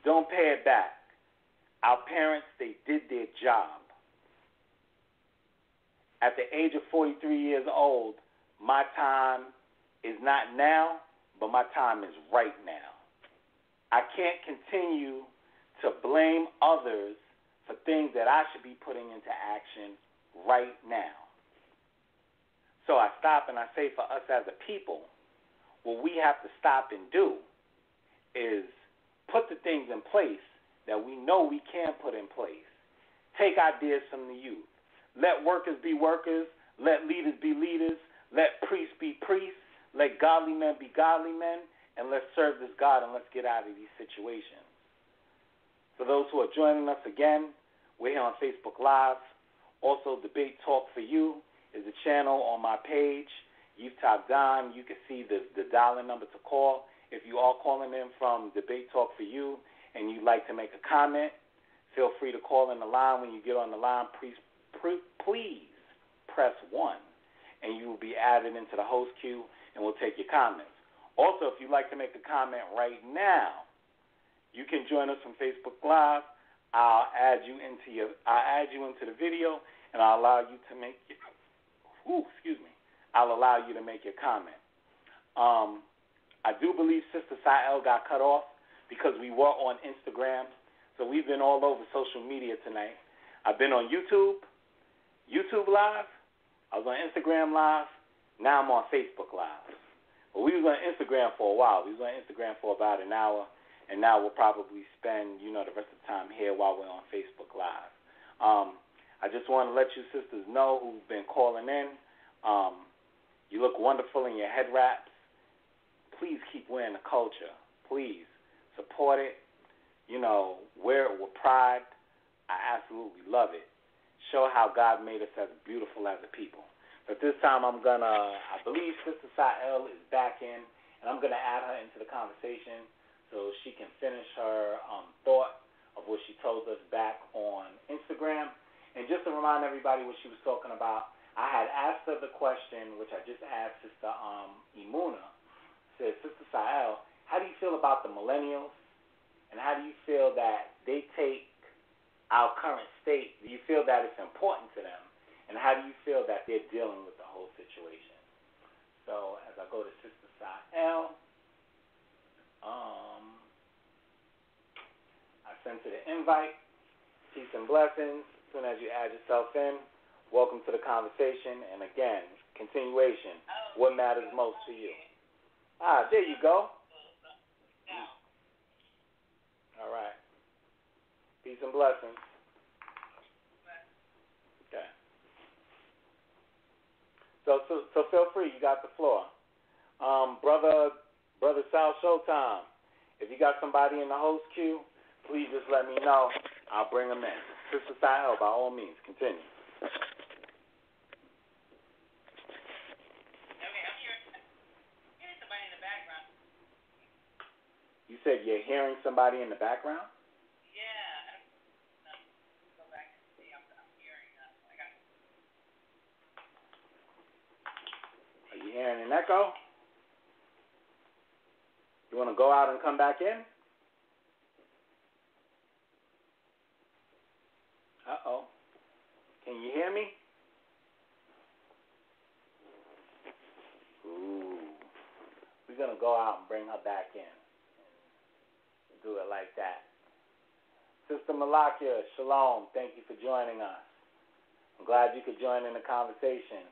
Don't pay it back. Our parents, they did their job. At the age of 43 years old, my time is not now, but my time is right now. I can't continue to blame others for things that I should be putting into action right now. So I stop and I say for us as a people, what we have to stop and do is put the things in place that we know we can put in place. Take ideas from the youth. Let workers be workers. Let leaders be leaders. Let priests be priests. Let godly men be godly men. And let's serve this God and let's get out of these situations. For those who are joining us again, we're here on Facebook Live. Also, Debate Talk for You is a channel on my page, Yeftahk Dahn. You can see the dial-in number to call. If you are calling in from Debate Talk for You and you'd like to make a comment, feel free to call in the line. When you get on the line, please press 1, and you will be added into the host queue, and we'll take your comments. Also, if you'd like to make a comment right now, you can join us from Facebook Live. I'll add you into the video, and I'll allow you to make I'll allow you to make your comment. I do believe Sister Sael got cut off because we were on Instagram, so we've been all over social media tonight. I've been on YouTube Live. I was on Instagram Live. Now I'm on Facebook Live. But we was on Instagram for a while. We was on Instagram for about an hour, and now we'll probably spend, the rest of the time here while we're on Facebook Live. I just want to let you sisters know who've been calling in. You look wonderful in your head wraps. Please keep wearing the culture. Please support it. Wear it with pride. I absolutely love it. Show how God made us as beautiful as a people. But this time I believe Sister Sael is back in, and I'm going to add her into the conversation so she can finish her thought of what she told us back on Instagram. And just to remind everybody what she was talking about, I had asked her the question, which I just asked Sister Imuna. Said, Sister Sael, how do you feel about the millennials, and how do you feel that they take our current state? Do you feel that it's important to them? And how do you feel that they're dealing with the whole situation? So as I go to Sister Sael, I sent her the invite. Peace and blessings. As soon as you add yourself in, welcome to the conversation. And again, continuation. What matters most to you? There you go. All right. Peace and blessings. Okay. So feel free. You got the floor. Brother Sal Showtime, if you got somebody in the host queue, please just let me know. I'll bring them in. Sister Sael, by all means, continue. You said you're hearing somebody in the background? Yeah. Go back and see. I'm hearing that. Are you hearing an echo? You want to go out and come back in? Uh-oh. Can you hear me? Ooh. We're going to go out and bring her back in. Do it like that. Sister Malakia, shalom. Thank you for joining us. I'm glad you could join in the conversation.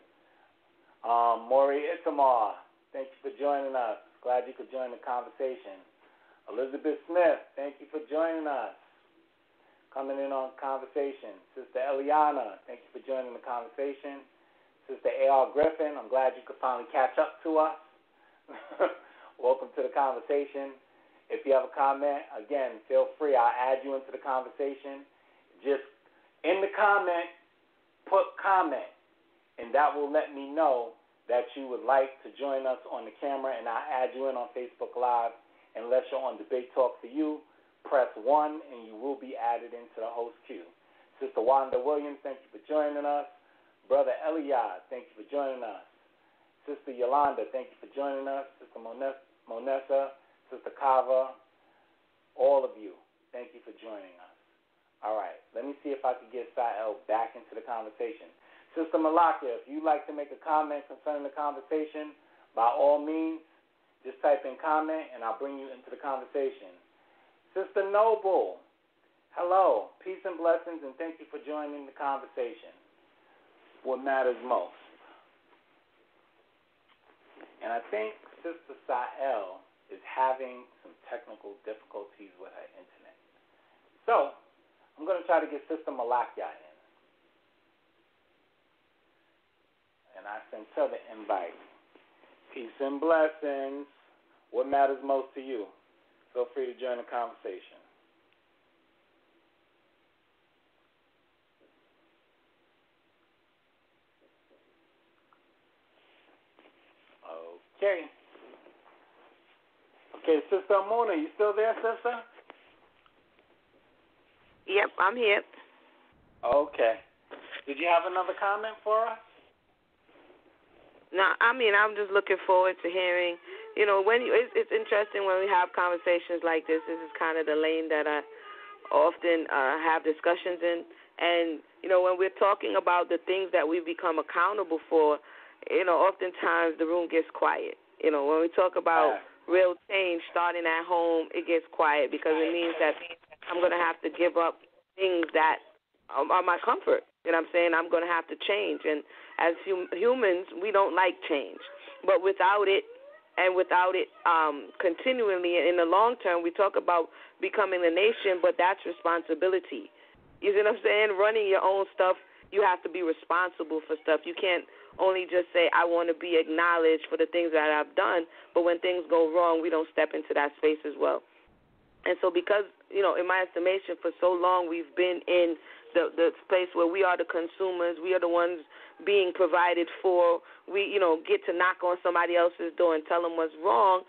Moreh Yeftahk, thank you for joining us. Glad you could join the conversation. Elizabeth Smith, thank you for joining us. Coming in on conversation. Sister Eliana, thank you for joining the conversation. Sister A.R. Griffin, I'm glad you could finally catch up to us. Welcome to the conversation. If you have a comment, again, feel free. I'll add you into the conversation. Just in the comment, put comment, and that will let me know that you would like to join us on the camera, and I'll add you in on Facebook Live. Unless you're on Debate Talk for You, press 1, and you will be added into the host queue. Sister Wanda Williams, thank you for joining us. Brother Eliad, thank you for joining us. Sister Yolanda, thank you for joining us. Sister Monessa, Sister Kava, all of you, thank you for joining us. All right, let me see if I can get Sa'el back into the conversation. Sister Malakia, if you'd like to make a comment concerning the conversation, by all means, just type in comment, and I'll bring you into the conversation. Sister Noble, hello, peace and blessings, and thank you for joining the conversation. What matters most? And I think Sister Sa'el is having some technical difficulties with her internet. So, I'm going to try to get Sister Malakia in. And I sent her the invite. Peace and blessings. What matters most to you? Feel free to join the conversation. Okay. Okay, Sister Amuna, you still there, sister? Yep, I'm here. Okay. Did you have another comment for us? No, I mean, I'm just looking forward to hearing. It's interesting when we have conversations like this. This is kind of the lane that I often have discussions in. And, when we're talking about the things that we become accountable for, oftentimes the room gets quiet. When we talk about real change starting at home, it gets quiet because it means that I'm going to have to give up things that are my comfort. You know what I'm saying? I'm going to have to change. And as humans, we don't like change. But without it, continually in the long term, we talk about becoming a nation, but that's responsibility. You see what I'm saying? Running your own stuff, you have to be responsible for stuff. You can't only just say, I want to be acknowledged for the things that I've done, but when things go wrong, we don't step into that space as well. And so because, in my estimation, for so long we've been in the space where we are the consumers, we are the ones being provided for, we, get to knock on somebody else's door and tell them what's wrong,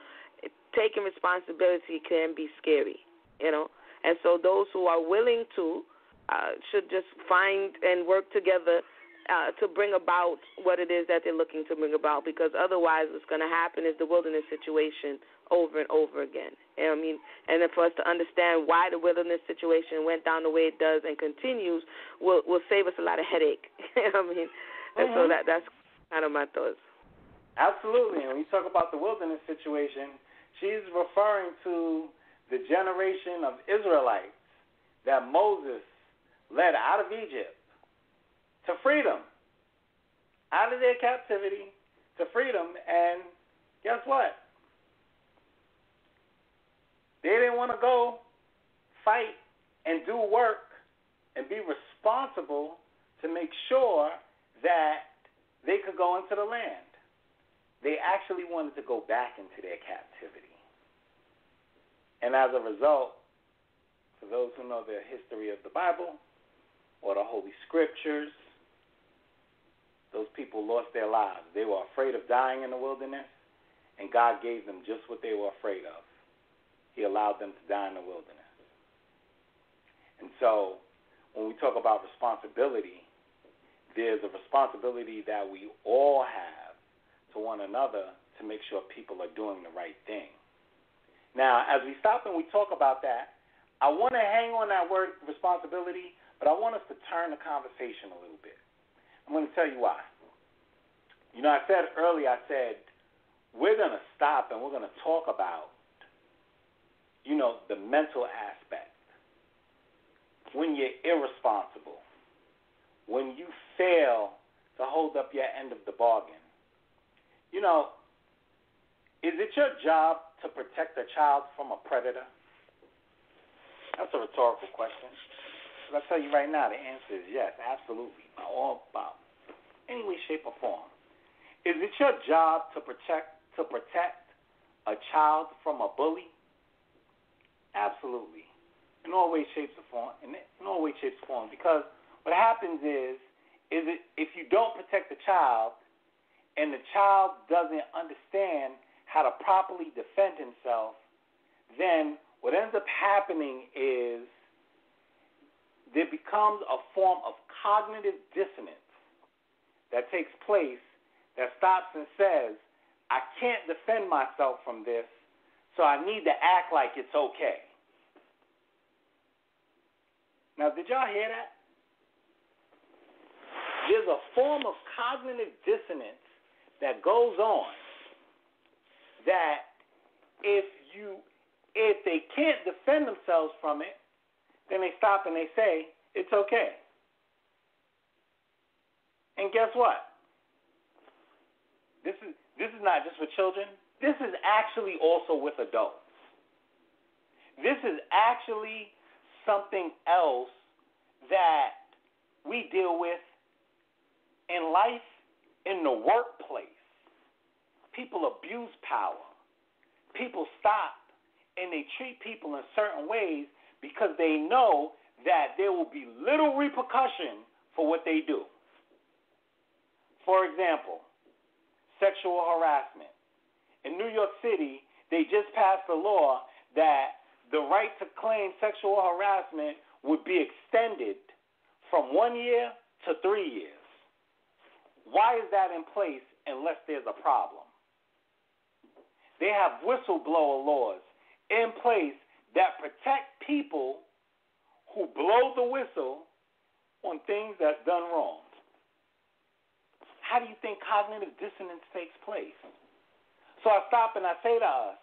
taking responsibility can be scary, And so those who are willing to should just find and work together to bring about what it is that they're looking to bring about, because otherwise what's going to happen is the wilderness situation over and over again. And then for us to understand why the wilderness situation went down the way it does and continues will save us a lot of headache. And so that's kind of my thoughts. Absolutely. And when you talk about the wilderness situation, she's referring to the generation of Israelites that Moses led out of Egypt to freedom, out of their captivity to freedom. And guess what? They didn't want to go fight and do work and be responsible to make sure that they could go into the land. They actually wanted to go back into their captivity. And as a result, for those who know the history of the Bible or the Holy Scriptures, those people lost their lives. They were afraid of dying in the wilderness, and God gave them just what they were afraid of. He allowed them to die in the wilderness. And so when we talk about responsibility, there's a responsibility that we all have to one another to make sure people are doing the right thing. Now, as we stop and we talk about that, I want to hang on that word responsibility, but I want us to turn the conversation a little bit. I'm going to tell you why. I said earlier, we're going to stop and we're going to talk about the mental aspect. When you're irresponsible, when you fail to hold up your end of the bargain. Is it your job to protect a child from a predator? That's a rhetorical question. But I'll tell you right now, the answer is yes, absolutely, by any way, shape, or form. Is it your job to protect a child from a bully? Absolutely, in all ways, shapes, or form. Because what happens is if you don't protect the child, and the child doesn't understand how to properly defend himself, then what ends up happening is there becomes a form of cognitive dissonance that takes place that stops and says, I can't defend myself from this, so I need to act like it's okay. Now, did y'all hear that? There's a form of cognitive dissonance that goes on that if they can't defend themselves from it, then they stop and they say, it's okay. And guess what? This is not just for children. This is actually also with adults. This is actually something else that we deal with in life, in the workplace. People abuse power. People stop and they treat people in certain ways because they know that there will be little repercussion for what they do. For example, sexual harassment. In New York City, they just passed a law that the right to claim sexual harassment would be extended from 1 year to 3 years. Why is that in place unless there's a problem? They have whistleblower laws in place that protect people who blow the whistle on things that's done wrong. How do you think cognitive dissonance takes place? So I stop and I say to us,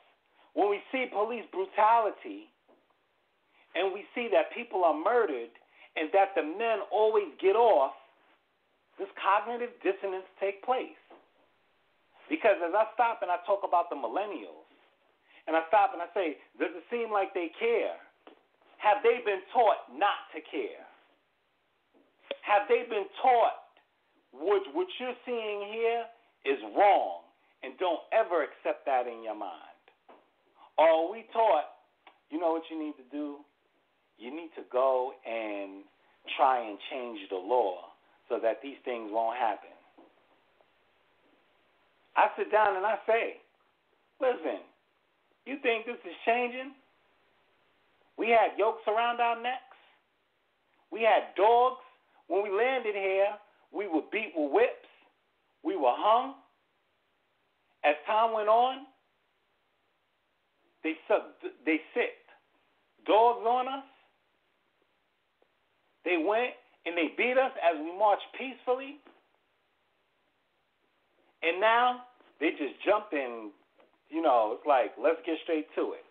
when we see police brutality and we see that people are murdered and that the men always get off, this cognitive dissonance take place. Because as I stop and I talk about the millennials, and I stop and I say, does it seem like they care? Have they been taught not to care? Have they been taught what you're seeing here is wrong, and don't ever accept that in your mind? Or are we taught, you know what you need to do? You need to go and try and change the law so that these things won't happen. I sit down and I say, listen, you think this is changing? We had yokes around our necks. We had dogs. When we landed here, we were beat with whips. We were hung. As time went on, they sicked dogs on us. They went and they beat us as we marched peacefully. And now they just jump in, it's like, let's get straight to it.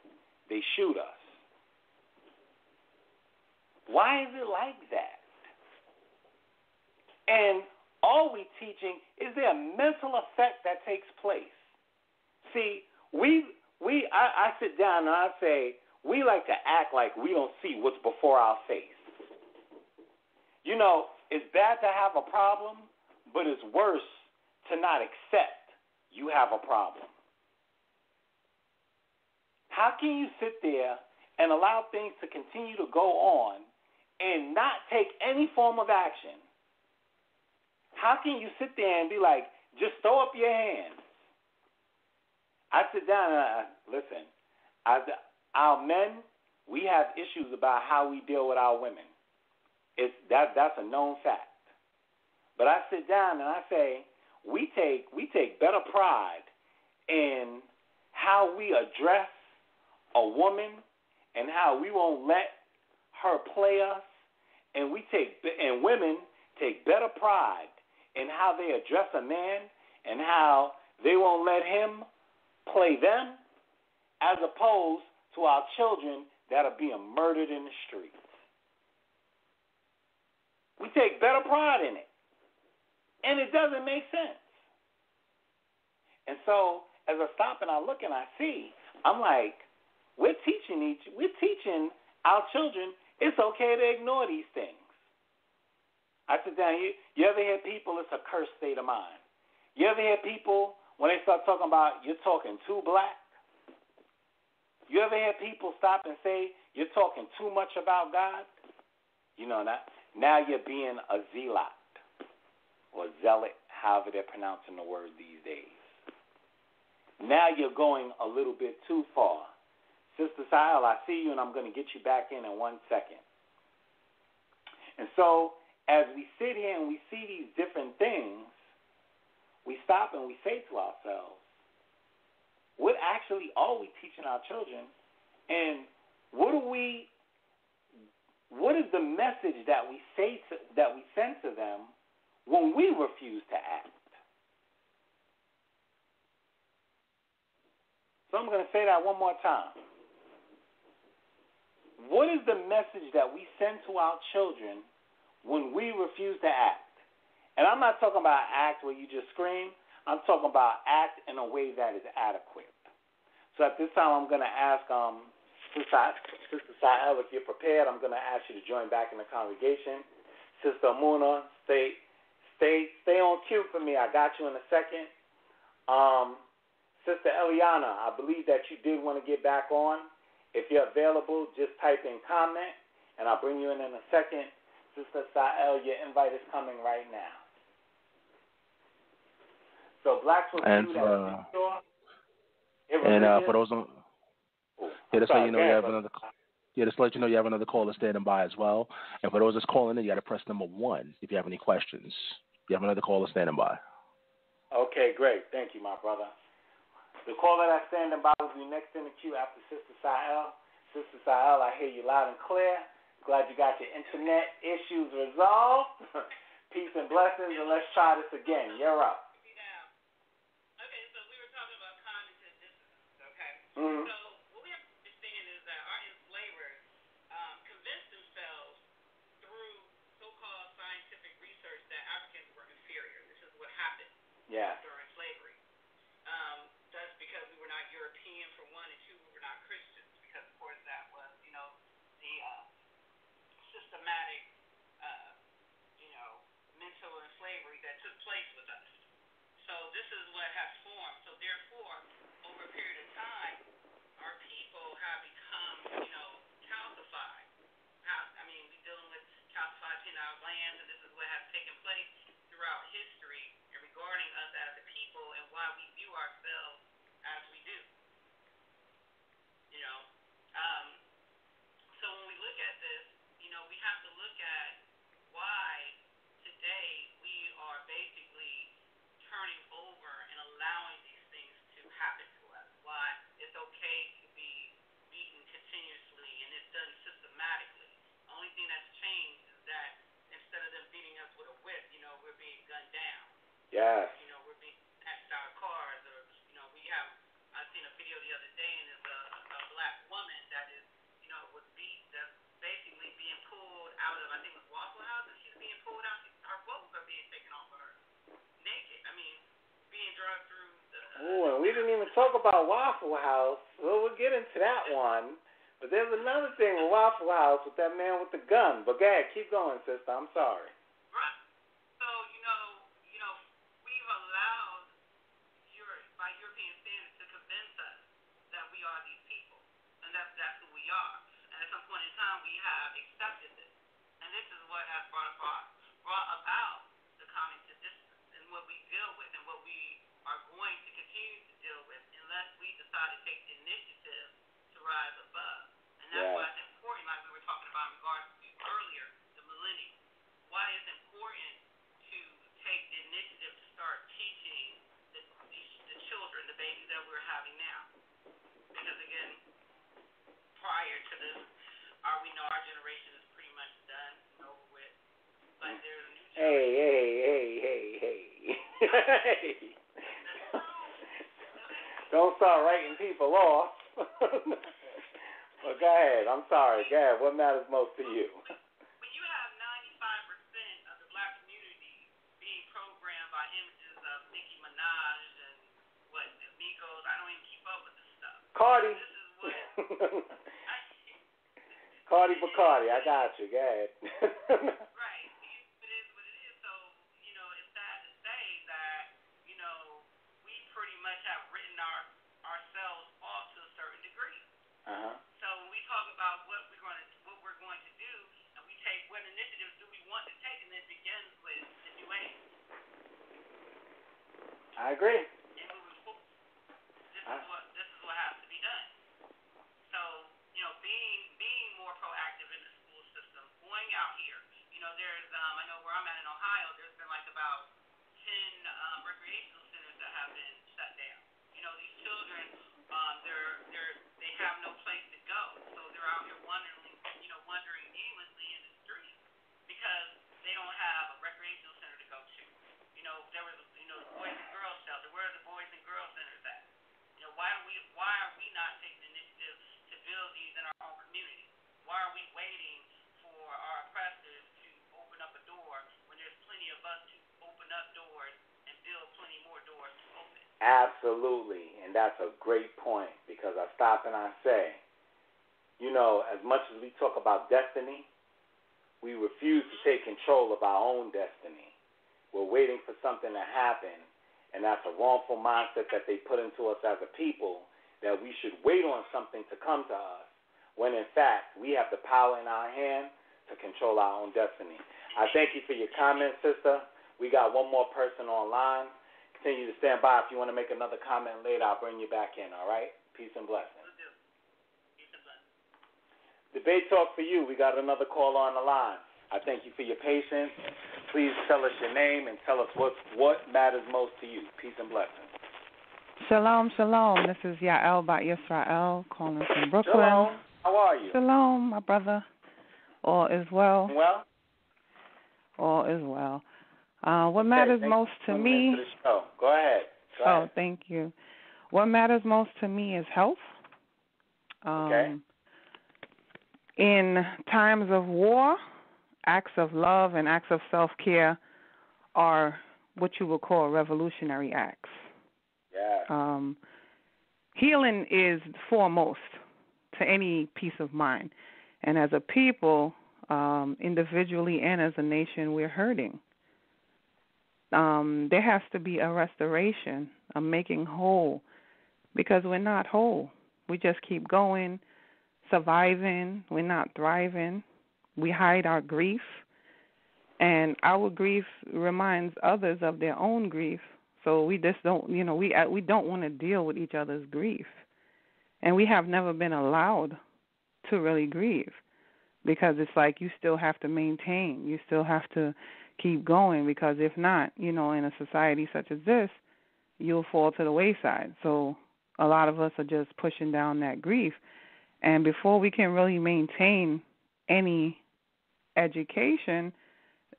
They shoot us. Why is it like that? And are we teaching, is there a mental effect that takes place? See, I sit down and I say, we like to act like we don't see what's before our face. It's bad to have a problem, but it's worse to not accept you have a problem. How can you sit there and allow things to continue to go on and not take any form of action? How can you sit there and be like, just throw up your hands? I sit down and listen, our men, we have issues about how we deal with our women. That's a known fact. But I sit down and I say, we take better pride in how we address a woman and how we won't let her play us, and women take better pride in how they address a man and how they won't let him play them, as opposed to our children that are being murdered in the streets. We take better pride in it, and it doesn't make sense. And so, as I stop and I look and I see, I'm like, we're teaching our children it's okay to ignore these things. I sit down, you ever hear people, it's a cursed state of mind. You ever hear people, when they start talking about you're talking too black? You ever hear people stop and say you're talking too much about God? Now you're being a zealot or zealot, however they're pronouncing the word these days. Now you're going a little bit too far. Sister Sahel, I see you, and I'm going to get you back in 1 second. And so as we sit here and we see these different things, we stop and we say to ourselves, what actually are we teaching our children? And what is the message that we send to them when we refuse to act? So I'm going to say that one more time. What is the message that we send to our children when we refuse to act? And I'm not talking about act where you just scream. I'm talking about act in a way that is adequate. So at this time, I'm going to ask Sister Sahel, if you're prepared, I'm going to ask you to join back in the congregation. Sister Amuna, stay on cue for me. I got you in a second. Sister Eliana, I believe that you did want to get back on. If you're available, just type in comment, and I'll bring you in a second. Sister Sahel, your invite is coming right now. So Blacks will and do that. For those on, just let you know you have another. Just let you know you have another caller standing by as well. And for those that's calling in, you got to press number 1 if you have any questions. You have another caller standing by. Okay, great. Thank you, my brother. The caller that's standing by will be next in the queue after Sister Sahel. Sister Sahel, I hear you loud and clear. Glad you got your internet issues resolved. Peace and blessings, and let's try this again. You're up. Okay, so we were talking about cognitive dissonance, okay? Mm-hmm. So what we have to understand is that our enslavers convinced themselves through so-called scientific research that Africans were inferior. This is what happened during slavery. That's because we were not European, for one, and two, we were not Christians, because, of course, that was, the systematic, mental slavery that took place with us. So this is what has formed. So therefore, over a period of time, our people have become, calcified. We're dealing with calcified penile glands, and this is what has taken place throughout history and regarding us as a people and why we view ourselves as we do. So when we look at this, we have to look at why today we are basically turning over and allowing these things to happen to us. Why it's okay to be beaten continuously and it's done systematically. The only thing that's changed is that instead of them beating us with a whip, we're being gunned down. Yes. We're being snatched out of cars, or I've seen a video the other day, and there's a black woman that is, was beat, that's basically being pulled out of, I think it was Waffle House, and she's being pulled out. Her clothes are being taken off of her, naked. Being dragged through the. And we didn't even talk about Waffle House. Well, we'll get into that one. But there's another thing with Waffle House with that man with the gun. But go ahead, keep going, sister. I'm sorry. Right. So, we've allowed by European standards to convince us that we are these people. And that's who we are. And at some point in time, we have accepted this. And this is what has brought about the cognitive dissonance and what we deal with and what we are going to continue to deal with unless we decide to take the initiative to rise above. And that's why it's important, like we were talking about in regards to earlier, the millennials. Why it's important to take the initiative to start teaching the children, the babies that we're having now. Because again, prior to this, we know our generation is pretty much done and over with. But there's a new generation. Hey. Don't start writing people off. Well, go ahead. I'm sorry. Go ahead. What matters most to you? When you have 95% of the black community being programmed by images of Nicki Minaj and Migos, I don't even keep up with this stuff. Cardi. This is what. Cardi Bacardi. I got you. Go ahead. Right. It is what it is. So, it's sad to say that, we pretty much have written ourselves off to a certain degree. Uh-huh. So when we talk about what we're going to do, and we take what initiatives do we want to take, and it begins with the new age. I agree. And moving forward, this is what has to be done. So, being more proactive in the school system, going out here. There's I know where I'm at in Ohio, there's been like about 10 recreational centers that have been shut down. These children, they have no place to go, so they're out here wandering aimlessly in the street because they don't have a recreational center to go to. There was Boys and Girls Shelter. Where are the Boys and Girls Centers at? Why are we not taking the initiative to build these in our own community? Why are we waiting for our oppressors to open up a door when there's plenty of us to open up doors and build plenty more doors to open? Absolutely, and that's a great point because I stop and I say, as much as we talk about destiny, we refuse to take control of our own destiny. We're waiting for something to happen, and that's a wrongful mindset that they put into us as a people, that we should wait on something to come to us, when in fact we have the power in our hand to control our own destiny. I thank you for your comment, sister. We got one more person online. Continue to stand by. If you want to make another comment later, I'll bring you back in, all right? Peace and blessings. Debate Talk for you. We got another caller on the line. I thank you for your patience. Please tell us your name and tell us what matters most to you. Peace and blessings. Shalom, shalom. This is Yael Bat Yisrael calling from Brooklyn. Shalom. How are you? Shalom, my brother. All is well. Well? All is well. What matters most to me... Go ahead. Go ahead. Thank you. What matters most to me is health. Okay. In times of war, acts of love and acts of self-care are what you would call revolutionary acts. Yeah. Healing is foremost to any peace of mind. And as a people, individually and as a nation, we're hurting. There has to be a restoration, a making whole, because we're not whole. We just keep going, surviving. We're not thriving. We hide our grief, and our grief reminds others of their own grief. So we just don't, we don't want to deal with each other's grief, and we have never been allowed to really grieve, because it's like you still have to maintain, you still have to keep going, because if not, in a society such as this, you'll fall to the wayside. So a lot of us are just pushing down that grief, and before we can really maintain any education,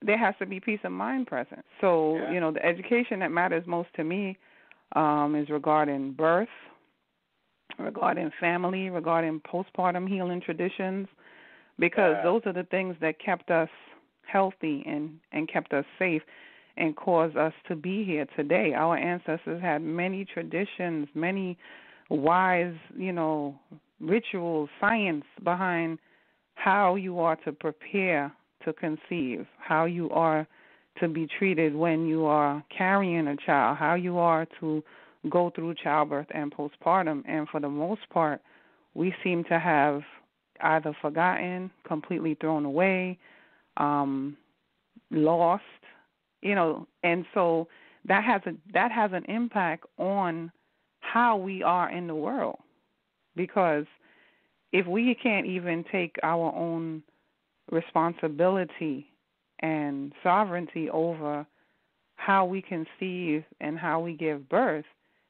there has to be peace of mind present. So, the education that matters most to me is regarding birth, regarding family, regarding postpartum healing traditions, because those are the things that kept us healthy and kept us safe and caused us to be here today. Our ancestors had many traditions, many wise, rituals, science behind how you are to prepare to conceive, how you are to be treated when you are carrying a child, how you are to go through childbirth and postpartum. And for the most part, we seem to have either forgotten, completely thrown away, lost, and so that has an impact on how we are in the world, because if we can't even take our own responsibility and sovereignty over how we conceive and how we give birth,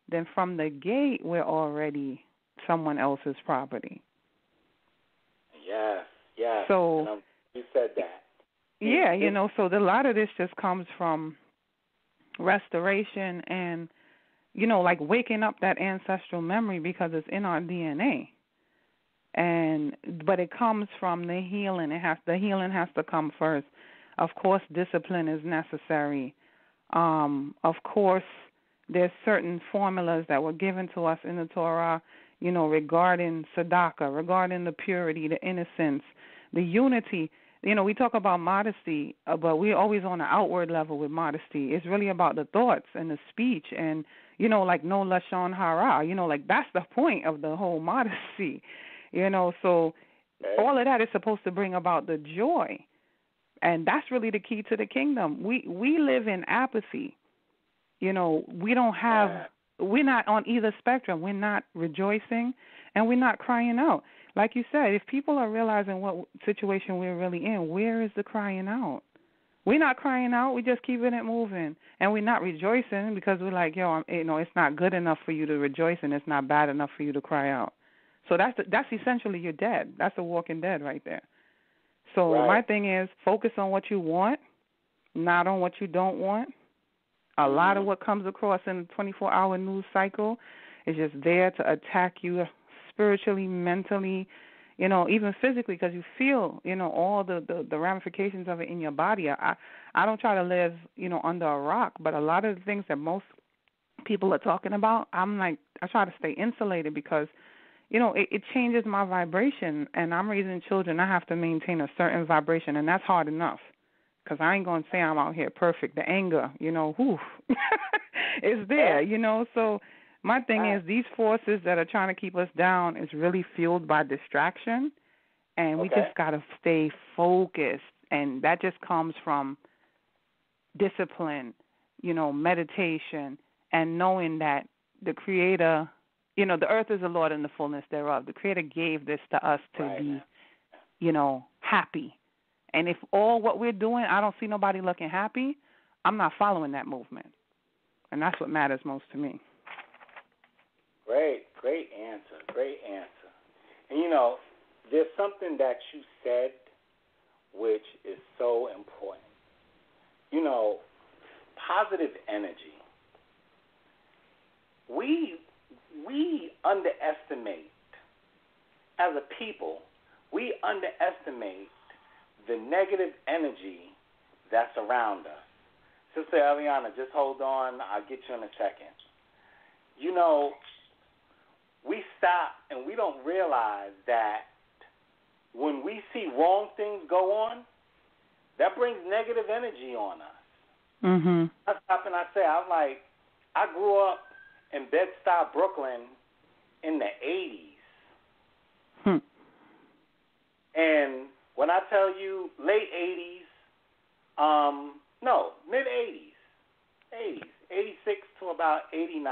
then from the gate we're already someone else's property. Yes. So you said that. Yeah, so a lot of this just comes from restoration and, like waking up that ancestral memory, because it's in our DNA. But it comes from the healing. The healing has to come first. Of course, discipline is necessary. Of course, there's certain formulas that were given to us in the Torah, regarding tzedakah, regarding the purity, the innocence, the unity. We talk about modesty, but we're always on the outward level with modesty. It's really about the thoughts and the speech and, like no lashon hara, like that's the point of the whole modesty. So all of that is supposed to bring about the joy. And that's really the key to the kingdom. We live in apathy. we don't have, we're not on either spectrum. We're not rejoicing and we're not crying out. Like you said, if people are realizing what situation we're really in, where is the crying out? We're not crying out. We're just keeping it moving. And we're not rejoicing because we're like, it's not good enough for you to rejoice and it's not bad enough for you to cry out. So that's essentially you're dead. That's a walking dead right there. So my thing is focus on what you want, not on what you don't want. A lot of what comes across in the 24-hour news cycle is just there to attack you spiritually, mentally, even physically, because you feel, all the ramifications of it in your body. I don't try to live, under a rock, but a lot of the things that most people are talking about, I try to stay insulated because, it changes my vibration, and I'm raising children. I have to maintain a certain vibration, and that's hard enough. Because I ain't going to say I'm out here perfect. The anger, is there, So my thing is these forces that are trying to keep us down is really fueled by distraction, and we just got to stay focused. And that just comes from discipline, meditation, and knowing that the Creator, the earth is the Lord and the fullness thereof. The Creator gave this to us to be, happy. And if all what we're doing, I don't see nobody looking happy, I'm not following that movement. And that's what matters most to me. Great answer. And, there's something that you said which is so important. Positive energy. We underestimate, as a people, we underestimate the negative energy that's around us. Sister Eliana, just hold on. I'll get you in a second. We stop and we don't realize that when we see wrong things go on, that brings negative energy on us. Mm-hmm. I stop and I say, I grew up in Bed-Stuy, Brooklyn in the 80s. And when I tell you late 80s, mid-80s, 86 to about 89.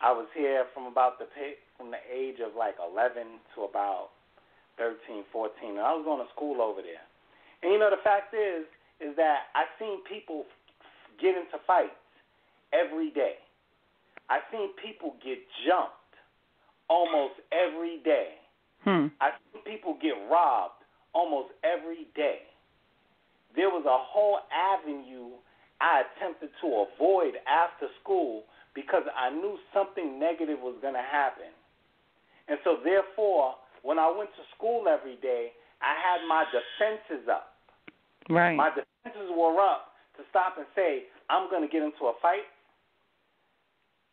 I was here from the age of 11 to about 13, 14, and I was going to school over there. And the fact is that I've seen people get into fights every day. I've seen people get jumped almost every day. I've seen people get robbed almost every day. There was a whole avenue I attempted to avoid after school because I knew something negative was going to happen. And so, therefore, when I went to school every day, I had my defenses up. Right. My defenses were up to stop and say, I'm going to get into a fight,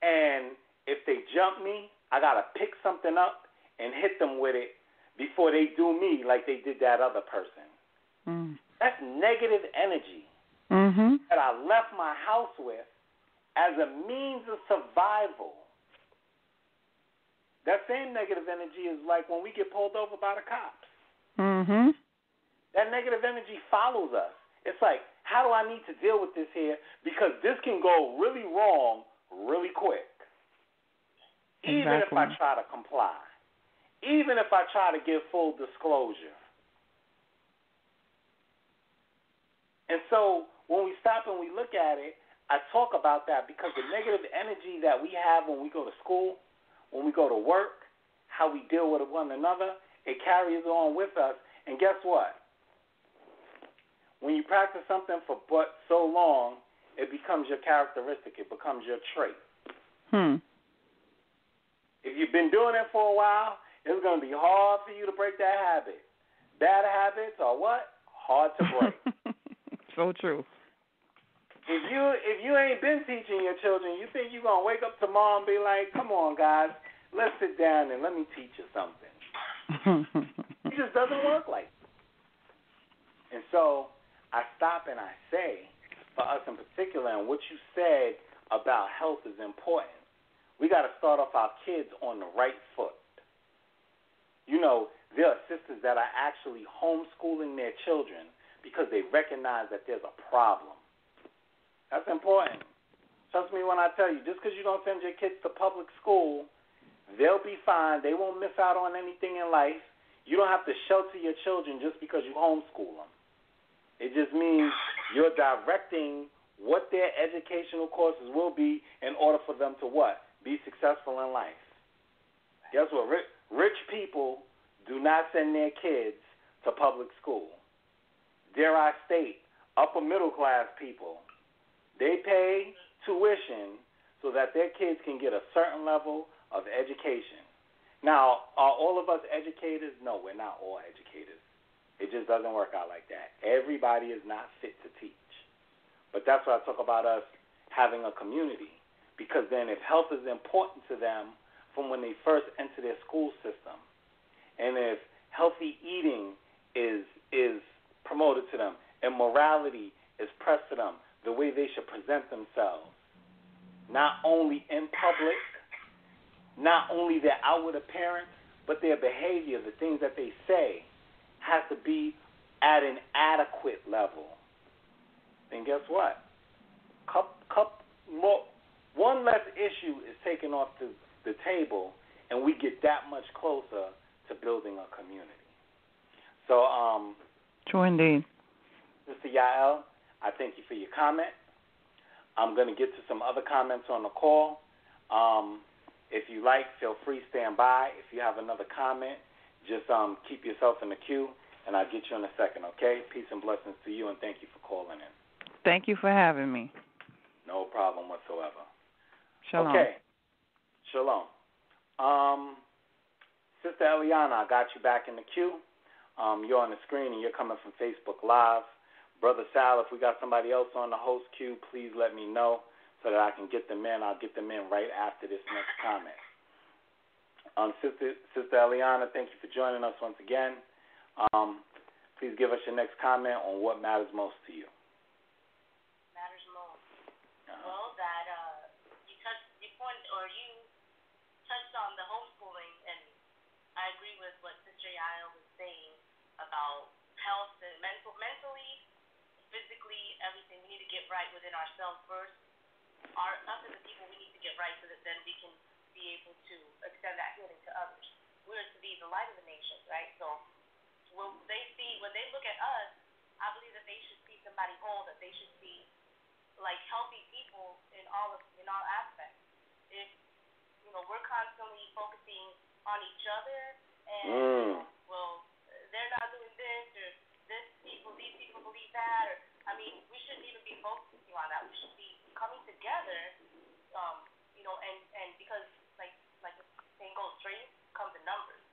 and if they jump me, I got to pick something up and hit them with it before they do me like they did that other person. That's negative energy that I left my house with as a means of survival. That same negative energy is like when we get pulled over by the cops. That negative energy follows us. It's like, how do I need to deal with this here? Because this can go really wrong really quick. Even if I try to comply. Even if I try to give full disclosure. And so when we stop and we look at it, I talk about that because the negative energy that we have when we go to school, when we go to work, how we deal with one another, it carries on with us. And guess what? When you practice something for so long, it becomes your characteristic. It becomes your trait. If you've been doing it for a while, it's going to be hard for you to break that habit. Bad habits are what? Hard to break. So true. If you ain't been teaching your children, you think you're going to wake up tomorrow and be like, come on, guys, let's sit down and let me teach you something. It just doesn't work like that. And so I stop and I say, for us in particular, and what you said about health is important. We got to start off our kids on the right foot. There are sisters that are actually homeschooling their children because they recognize that there's a problem. That's important. Trust me when I tell you, just because you don't send your kids to public school, they'll be fine. They won't miss out on anything in life. You don't have to shelter your children just because you homeschool them. It just means you're directing what their educational courses will be in order for them to what? Be successful in life. Guess what? Rich people do not send their kids to public school. Dare I state, upper middle class people, they pay tuition so that their kids can get a certain level of education. Now, are all of us educators? No, we're not all educators. It just doesn't work out like that. Everybody is not fit to teach. But that's why I talk about us having a community, because then if health is important to them from when they first enter their school system, and if healthy eating is promoted to them, and morality is pressed to them, the way they should present themselves, not only in public, not only their outward appearance, but their behavior, the things that they say, has to be at an adequate level. Then guess what? One less issue is taken off the table, and we get that much closer to building a community. So, true indeed. Mr. Yael, I thank you for your comment. I'm going to get to some other comments on the call. If you like, feel free, stand by. If you have another comment, just keep yourself in the queue, and I'll get you in a second, okay? Peace and blessings to you, and thank you for calling in. Thank you for having me. No problem whatsoever. Shalom. Okay. Shalom. Sister Eliana, I got you back in the queue. You're on the screen, and you're coming from Facebook Live. Brother Sal, if we got somebody else on the host queue, please let me know so that I can get them in. I'll get them in right after this next comment. Sister Eliana, thank you for joining us once again. Please give us your next comment on what matters most to you. Matters most. Well, that you touched on the homeschooling, and I agree with what Sister Yael was saying about health and mentally, physically, everything. We need to get right within ourselves first. Us as a people, we need to get right so that then we can be able to extend that healing to others. We're to be the light of the nation, right? So when they look at us, I believe that they should see somebody whole, that they should see like healthy people in all aspects. If we're constantly focusing on each other and well, they're not doing this, or these people believe that, or we shouldn't even be focusing on that. We should be coming together, and because like the saying goes, strength comes in numbers.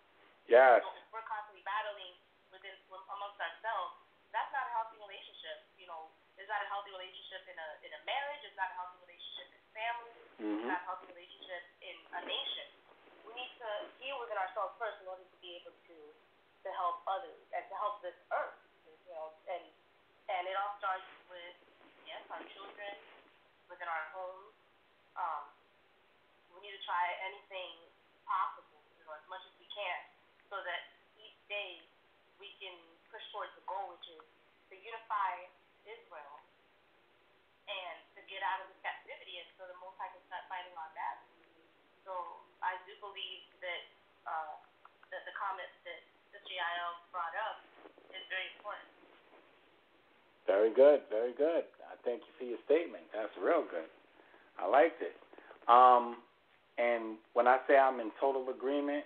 Yes. So if we're constantly battling amongst ourselves, that's not a healthy relationship. It's not a healthy relationship in a marriage. It's not a healthy relationship in family. It's not a healthy relationship in a nation. We need to heal within ourselves first in order to be able to help others and to help this earth. And it all starts with our children, within our homes. We need to try anything possible, as much as we can, so that each day we can push towards the goal, which is to unify Israel and to get out of this captivity, and so the Most High can start fighting our battles. So I do believe that the comment that Sister Yael brought up is very important. Very good, very good. I thank you for your statement. That's real good. I liked it. And when I say I'm in total agreement,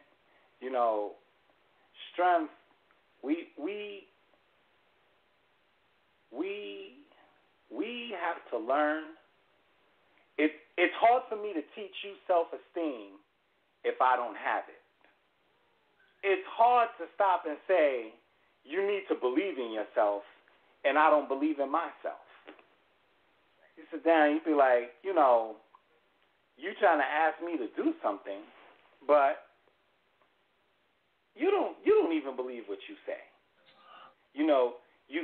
strength, we have to learn. It's hard for me to teach you self-esteem if I don't have it. It's hard to stop and say, you need to believe in yourself, and I don't believe in myself. You sit down, you be like, you trying to ask me to do something, but you don't even believe what you say. You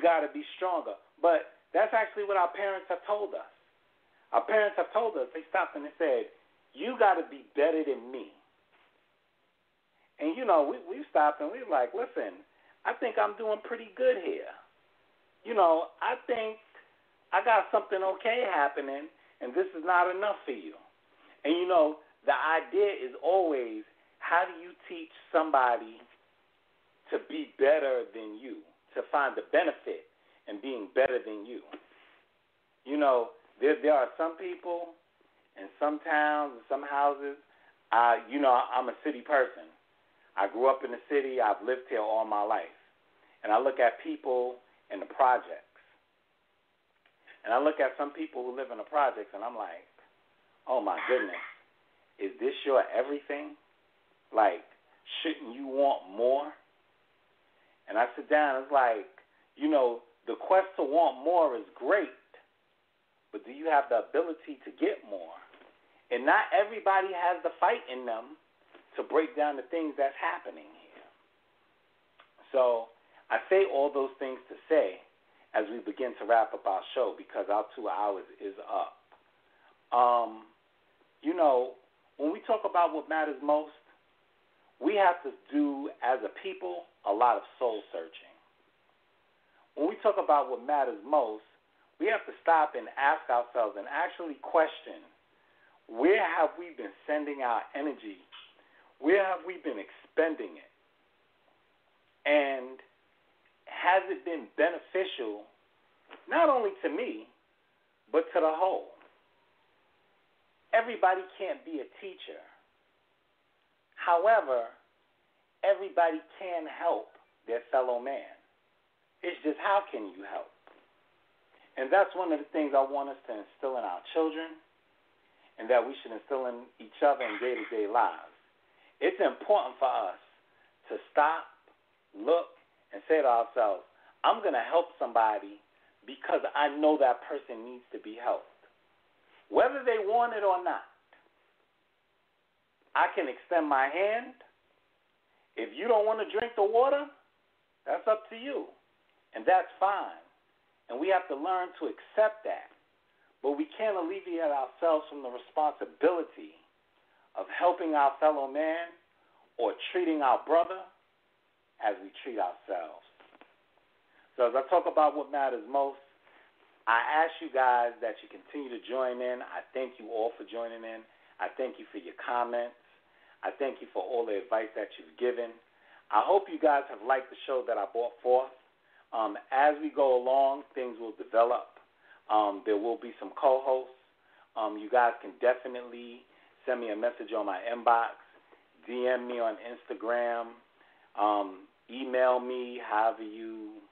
got to be stronger. But that's actually what our parents have told us. Our parents have told us, they stopped and they said, you got to be better than me. And, we stopped and we were like, listen, I think I'm doing pretty good here. I think I got something okay happening. and this is not enough for you. And, you know, the idea is always, how do you teach somebody to be better than you, to find the benefit in being better than you? You know, there are some people in some towns and some houses. You know, I'm a city person. I grew up in the city. I've lived here all my life. And I look at people in the projects. And I look at some people who live in the projects, and I'm like, oh, my goodness, is this your everything? Like, shouldn't you want more? And I sit down, it's like, you know, the quest to want more is great, but do you have the ability to get more? And not everybody has the fight in them to break down the things that's happening here. So I say all those things to say as we begin to wrap up our show, because our 2 hours is up. You know, when we talk about what matters most, we have to do, as a people, a lot of soul searching. When we talk about what matters most, we have to stop and ask ourselves and actually question, where have we been sending our energy? Where have we been expending it? And has it been beneficial, not only to me, but to the whole? Everybody can't be a teacher. However, everybody can help their fellow man. It's just, how can you help? And that's one of the things I want us to instill in our children, and that we should instill in each other in day-to-day lives. It's important for us to stop, look, and say to ourselves, I'm going to help somebody because I know that person needs to be helped. Whether they want it or not, I can extend my hand. If you don't want to drink the water, that's up to you, and that's fine. And we have to learn to accept that. But we can't alleviate ourselves from the responsibility of helping our fellow man or treating our brother as we treat ourselves. So as I talk about what matters most, I ask you guys that you continue to join in. I thank you all for joining in. I thank you for your comments. I thank you for all the advice that you've given. I hope you guys have liked the show that I brought forth. As we go along, things will develop. There will be some co-hosts. You guys can definitely send me a message on my inbox, DM me on Instagram, email me, however you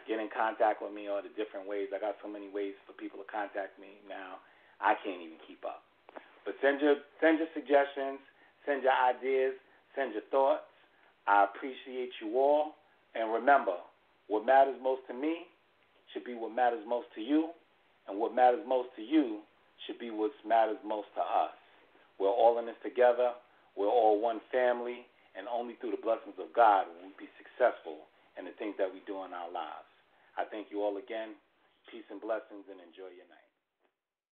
get in contact with me, or the different ways. I got so many ways for people to contact me now, I can't even keep up. But send your suggestions, send your ideas, send your thoughts. I appreciate you all. And remember, what matters most to me should be what matters most to you, and what matters most to you should be what matters most to us. We're all in this together. We're all one family, and only through the blessings of God will we be successful in the things that we do in our lives. I thank you all again. Peace and blessings, and enjoy your night.